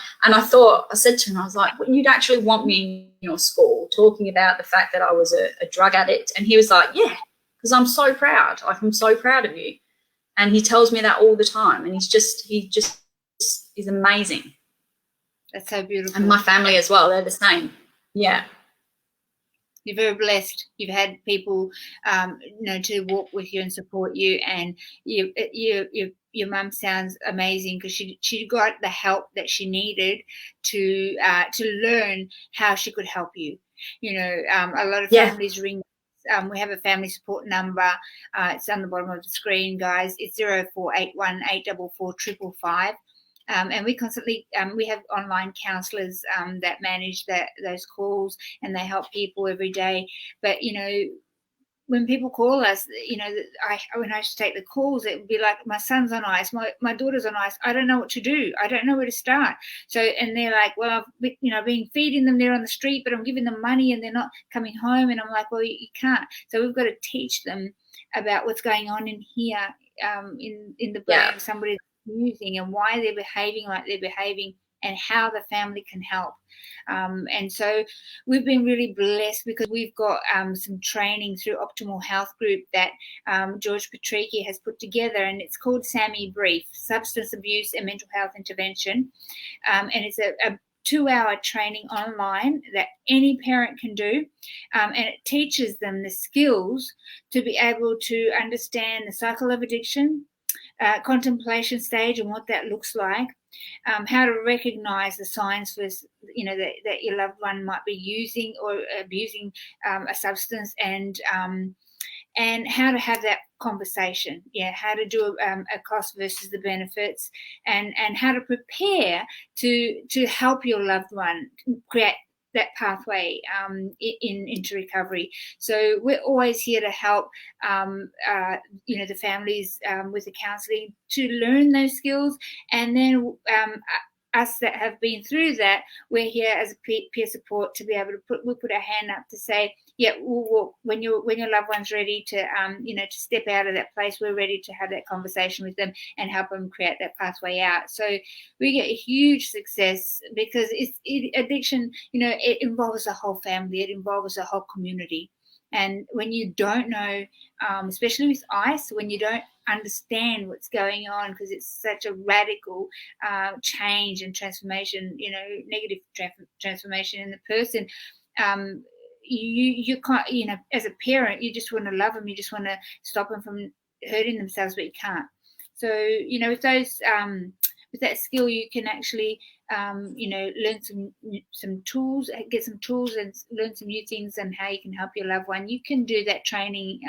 said to him, I was like, well, you'd actually want me in your school talking about the fact that I was a drug addict? And he was like, yeah, because I'm so proud. Like, I'm so proud of you. And he tells me that all the time. And he just is amazing. That's so beautiful. And my family as well, they're the same. Yeah. You're very blessed. You've had people, to walk with you and support you, and your mum sounds amazing, because she got the help that she needed to learn how she could help you. You know, a lot of families ring. We have a family support number. It's on the bottom of the screen, guys. It's 0481 844 555. And we constantly we have online counsellors that manage those calls, and they help people every day. But, you know, when people call us, you know, when I used to take the calls, it would be like, my son's on ice, my daughter's on ice, I don't know what to do, I don't know where to start. So, and they're like, well, I've been feeding them there on the street, but I'm giving them money and they're not coming home. And I'm like, well, you can't. So we've got to teach them about what's going on in here, in the brain of somebody using, and why they're behaving like they're behaving, and how the family can help. And so we've been really blessed, because we've got some training through Optimal Health Group that George Patrici has put together, and it's called SAMI Brief, Substance Abuse and Mental Health Intervention. And it's a 2-hour training online that any parent can do, and it teaches them the skills to be able to understand the cycle of addiction, contemplation stage and what that looks like, how to recognize the signs for, that your loved one might be using or abusing a substance, and how to have that conversation, how to do a cost versus the benefits, and how to prepare to help your loved one create that pathway into recovery. So we're always here to help, the families with the counselling to learn those skills, and then us that have been through that, we're here as a peer support to be able to put our hand up to say, yeah, when your loved one's ready to to step out of that place, we're ready to have that conversation with them and help them create that pathway out. So we get a huge success because addiction, it involves the whole family, it involves the whole community. And when you don't know, especially with ICE, when you don't understand what's going on, because it's such a radical change and transformation, negative transformation in the person, you can't, as a parent, you just want to love them, you just want to stop them from hurting themselves, but you can't. So, with those, with that skill, you can actually, learn some tools, get some tools, and learn some new things on how you can help your loved one. You can do that training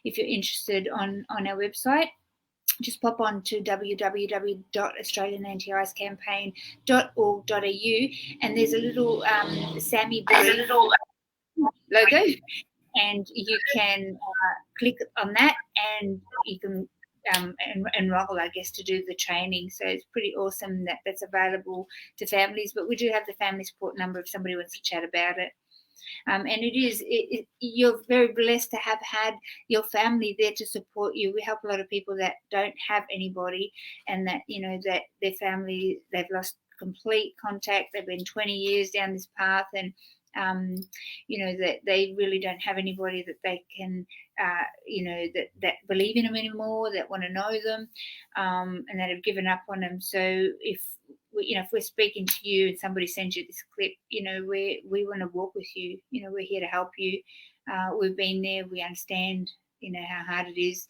if you're interested on our website. Just pop on to www.australianantiicecampaign.org.au, and there's a little Sammy Berry logo, and you can click on that, and you can enroll, I guess, to do the training. So it's pretty awesome that that's available to families. But we do have the family support number if somebody wants to chat about it. And you're very blessed to have had your family there to support you. We help a lot of people that don't have anybody, and that that their family, they've lost complete contact. They've been 20 years down this path, and that they really don't have anybody that they can, that believe in them anymore, that want to know them, and that have given up on them. So if we're speaking to you and somebody sends you this clip, we want to walk with you. We're here to help you. We've been there. We understand, how hard it is.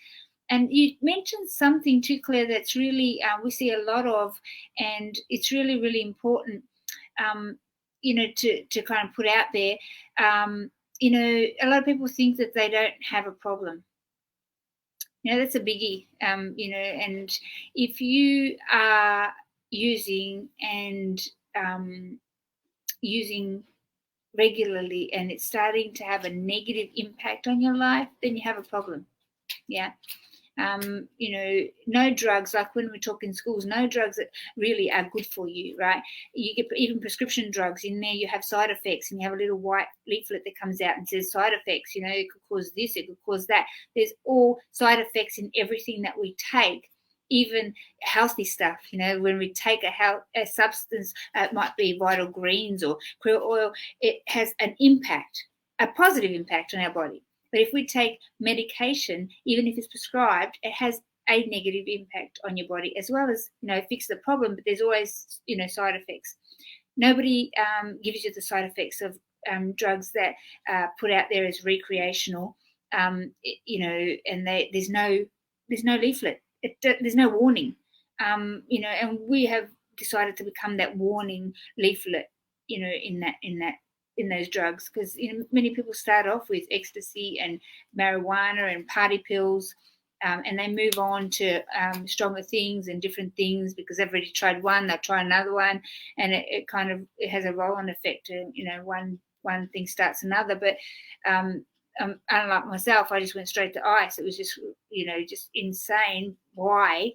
And you mentioned something too, Claire, that's really we see a lot of, and it's really, really important. To kind of put out there, a lot of people think that they don't have a problem. That's a biggie, and if you are using regularly and it's starting to have a negative impact on your life, then you have a problem. Yeah. No drugs, like when we talk in schools, no drugs that really are good for you, right? You get even prescription drugs in there, you have side effects, and you have a little white leaflet that comes out and says side effects, it could cause this, it could cause that. There's all side effects in everything that we take, even healthy stuff. When we take a substance, it might be Vital Greens or krill oil, it has an impact, a positive impact on our body. But if we take medication, even if it's prescribed, it has a negative impact on your body, as well as, fix the problem, but there's always, side effects. Nobody gives you the side effects of drugs that are put out there as recreational, and there's no leaflet. There's no warning, and we have decided to become that warning leaflet, in those drugs, because many people start off with ecstasy and marijuana and party pills, and they move on to stronger things and different things because they've already tried one, they'll try another one, and it has a roll-on effect. One thing starts another. But unlike myself, I just went straight to ice. It was just just insane why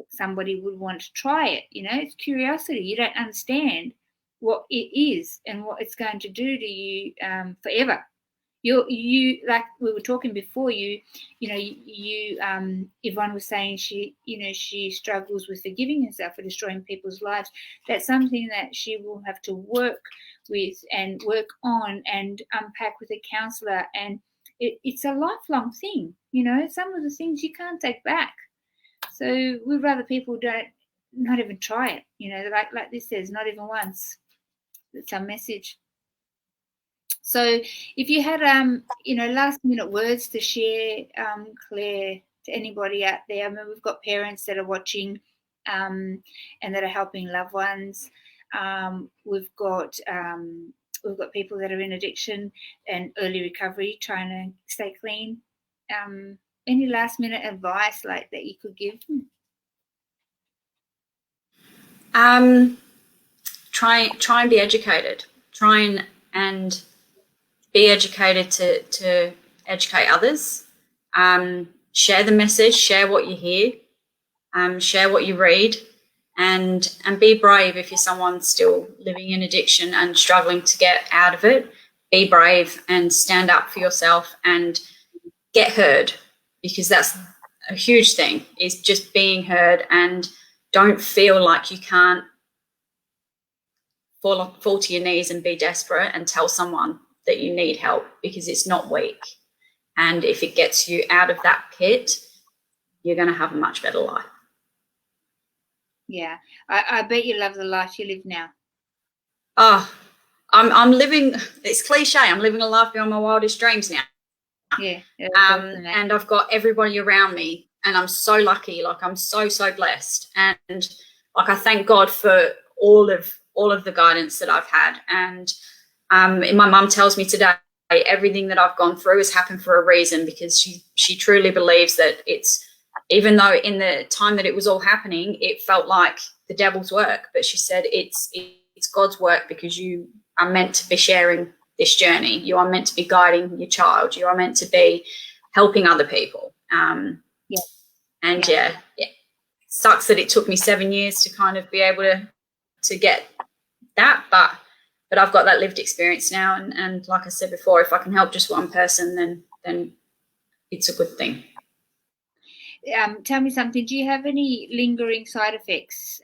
somebody would want to try it. It's curiosity. You don't understand what it is and what it's going to do to you forever. You like we were talking before, Yvonne was saying she struggles with forgiving herself for destroying people's lives. That's something that she will have to work with and work on and unpack with a counsellor, and it's a lifelong thing. Some of the things you can't take back. So we'd rather people not even try it, like this says, not even once. It's our message. So if you had last minute words to share, Claire, to anybody out there. We've got parents that are watching and that are helping loved ones. We've got people that are in addiction and early recovery, trying to stay clean. Any last minute advice that you could give? Try and be educated. Try and be educated to educate others. Share the message, share what you hear, share what you read. and be brave if you're someone still living in addiction and struggling to get out of it. Be brave and stand up for yourself and get heard, because that's a huge thing, is just being heard, and don't feel like you can't fall to your knees and be desperate and tell someone that you need help, because it's not weak. And if it gets you out of that pit, you're going to have a much better life. Yeah, I bet you love the life you live now. Oh, I'm living, it's cliche, I'm living a life beyond my wildest dreams now. Yeah. Awesome, and I've got everybody around me, and I'm so lucky. Like, I'm so blessed, and like, I thank God for all of the guidance that I've had. And my mum tells me today, everything that I've gone through has happened for a reason, because she truly believes that it's, even though in the time that it was all happening, it felt like the devil's work, but she said it's God's work, because you are meant to be sharing this journey. You are meant to be guiding your child. You are meant to be helping other people. It sucks that it took me 7 years to kind of be able to get that, but I've got that lived experience now, and like I said before, if I can help just one person, then it's a good thing. Tell me something. Do you have any lingering side effects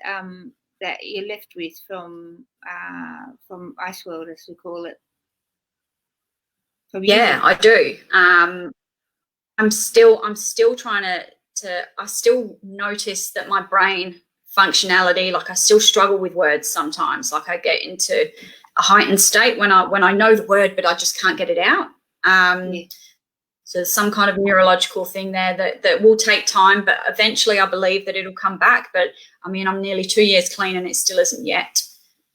that you're left with from Ice World, as we call it? I do. I'm still trying to. I still notice that my brain functionality, like, I still struggle with words sometimes. Like, I get into a heightened state when I know the word, but I just can't get it out. So there's some kind of neurological thing there that will take time, but eventually I believe that it'll come back. But I mean, I'm nearly 2 years clean and it still isn't yet.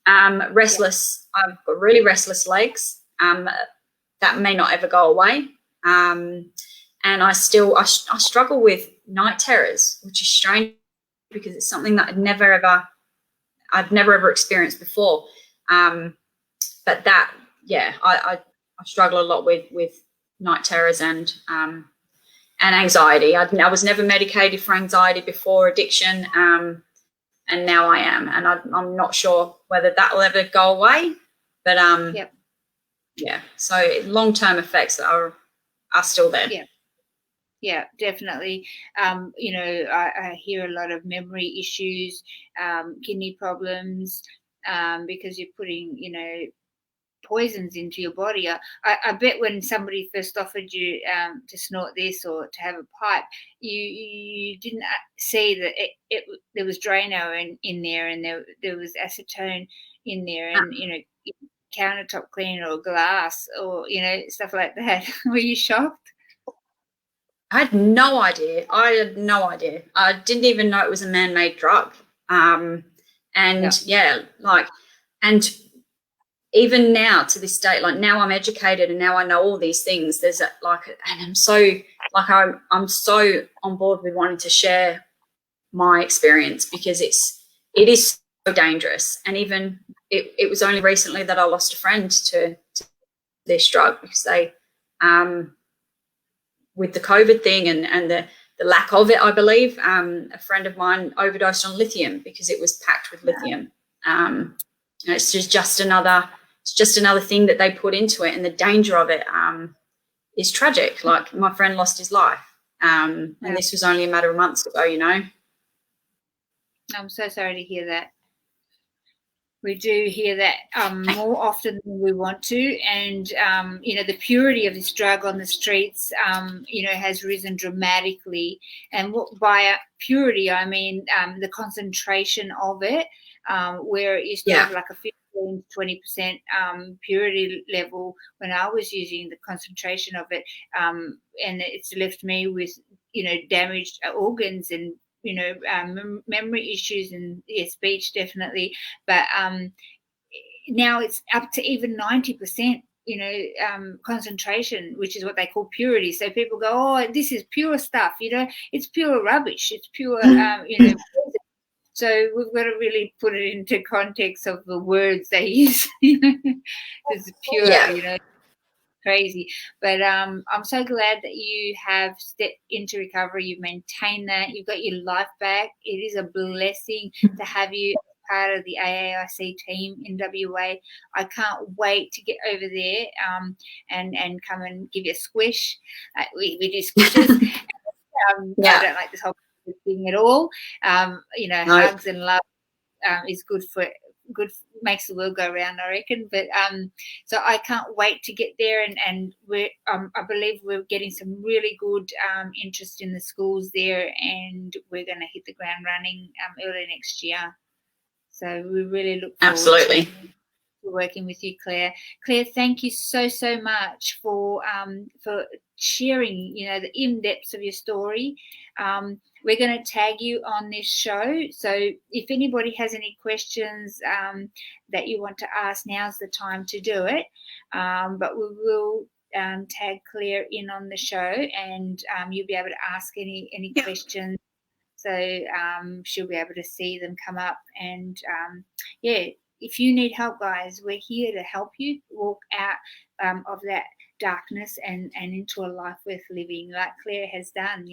Restless. I've got really restless legs. That may not ever go away. And I struggle with night terrors, which is strange, because it's something that I've never ever experienced before. But that, I struggle a lot with night terrors and anxiety. I was never medicated for anxiety before addiction, and now I am, and I'm not sure whether that will ever go away. But so long-term effects are still there. Yeah, definitely. I hear a lot of memory issues, kidney problems, because you're putting, poisons into your body. I bet when somebody first offered you to snort this or to have a pipe, you didn't see that there was Drano in there, and there was acetone in there, and countertop cleaner or glass or stuff like that. Were you shocked? I had no idea. I didn't even know it was a man-made drug. And even now to this day, like, now I'm educated and now I know all these things. There's and I'm so on board with wanting to share my experience, because it is so dangerous. And even it was only recently that I lost a friend to this drug, because they with the COVID thing and the lack of it, I believe, a friend of mine overdosed on lithium because it was packed with lithium. And it's just another thing that they put into it, and the danger of it is tragic. Like, my friend lost his life, and this was only a matter of months ago. I'm so sorry to hear that. We do hear that more often than we want to, and the purity of this drug on the streets, has risen dramatically. And by purity, I mean the concentration of it, where it used to have like a 15-20% purity level when I was using the concentration of it, and it's left me with damaged organs and memory issues and speech, definitely. But now it's up to even 90%, concentration, which is what they call purity. So people go, oh, this is pure stuff, it's pure rubbish, it's pure, So we've got to really put it into context of the words they use. It's pure, crazy. But I'm so glad that you have stepped into recovery. You've maintained that. You've got your life back. It is a blessing to have you part of the AAIC team in WA. I can't wait to get over there and come and give you a squish. We do squishes. I don't like this whole thing at all. Hugs and love is good, makes the world go round, I reckon. But so I can't wait to get there, and we're I believe we're getting some really good interest in the schools there, and we're going to hit the ground running early next year. So we really look forward to working with you, Claire. Claire, thank you so much for sharing, the in-depth of your story. We're going to tag you on this show. So if anybody has any questions that you want to ask, now's the time to do it. But we will tag Claire in on the show, and you'll be able to ask any questions. So she'll be able to see them come up. And, if you need help, guys, we're here to help you walk out of that darkness and into a life worth living, like Claire has done.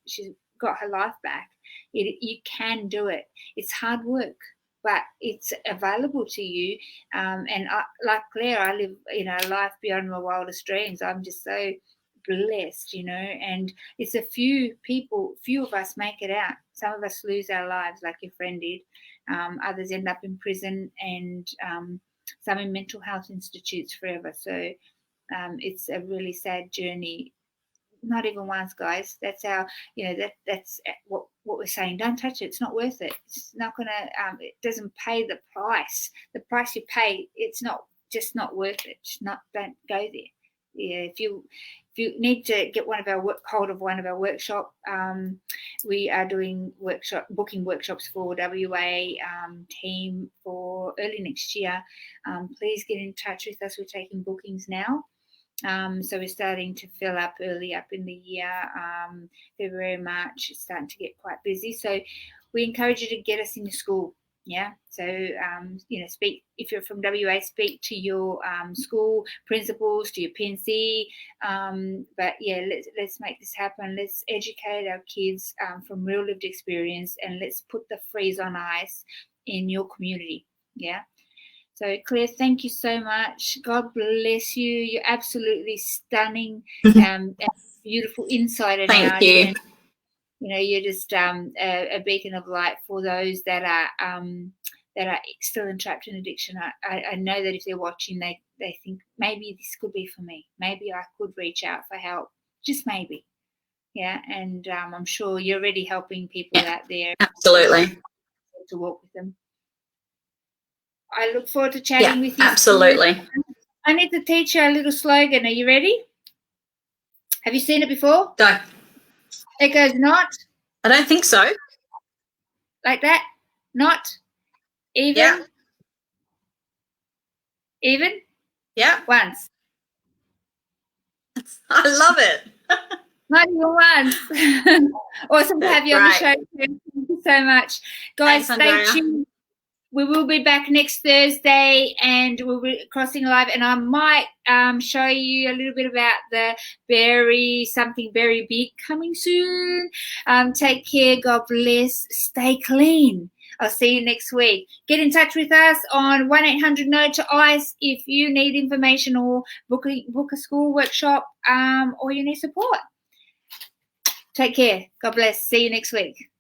She's got her life back. You can do it. It's hard work, but it's available to you. And like Claire, I live a life beyond my wildest dreams. I'm just so blessed, and it's a few of us make it out. Some of us lose our lives, like your friend did. Others end up in prison, and some in mental health institutes forever. So it's a really sad journey. Not even once, guys. That's our, that's what we're saying. Don't touch it. It's not worth it. It's not gonna. It doesn't pay the price. The price you pay, it's not worth it. Don't go there. Yeah, if you need to get hold of one of our workshop, we are doing booking workshops for WA team for early next year. Please get in touch with us. We're taking bookings now. So we're starting to fill up early up in the year. February, March, it's starting to get quite busy. So we encourage you to get us in your school. Yeah. So, speak, if you're from WA, speak to your school principals, to your PNC. But yeah, let's make this happen. Let's educate our kids from real lived experience, and let's put the freeze on ice in your community. Yeah. So Claire, thank you so much. God bless you. You're absolutely stunning and beautiful inside and out. Thank you. And, you're just a beacon of light for those that are still entrapped in addiction. I know that if they're watching, they think maybe this could be for me. Maybe I could reach out for help. Just maybe. Yeah, and I'm sure you're already helping people out there. Absolutely. To walk with them. I look forward to chatting with you. Absolutely. I need to teach you a little slogan. Are you ready? Have you seen it before? Go. It goes not. I don't think so. Like that? Not. Even. Yeah. Even. Yeah. Once. I love it. Not even once. Awesome to have you on the show. Thank you so much. Guys, stay tuned. We will be back next Thursday, and we'll be crossing live, and I might show you a little bit about something very big coming soon. Take care. God bless. Stay clean. I'll see you next week. Get in touch with us on 1-800-NO-TO-ICE if you need information or book a school workshop or you need support. Take care. God bless. See you next week.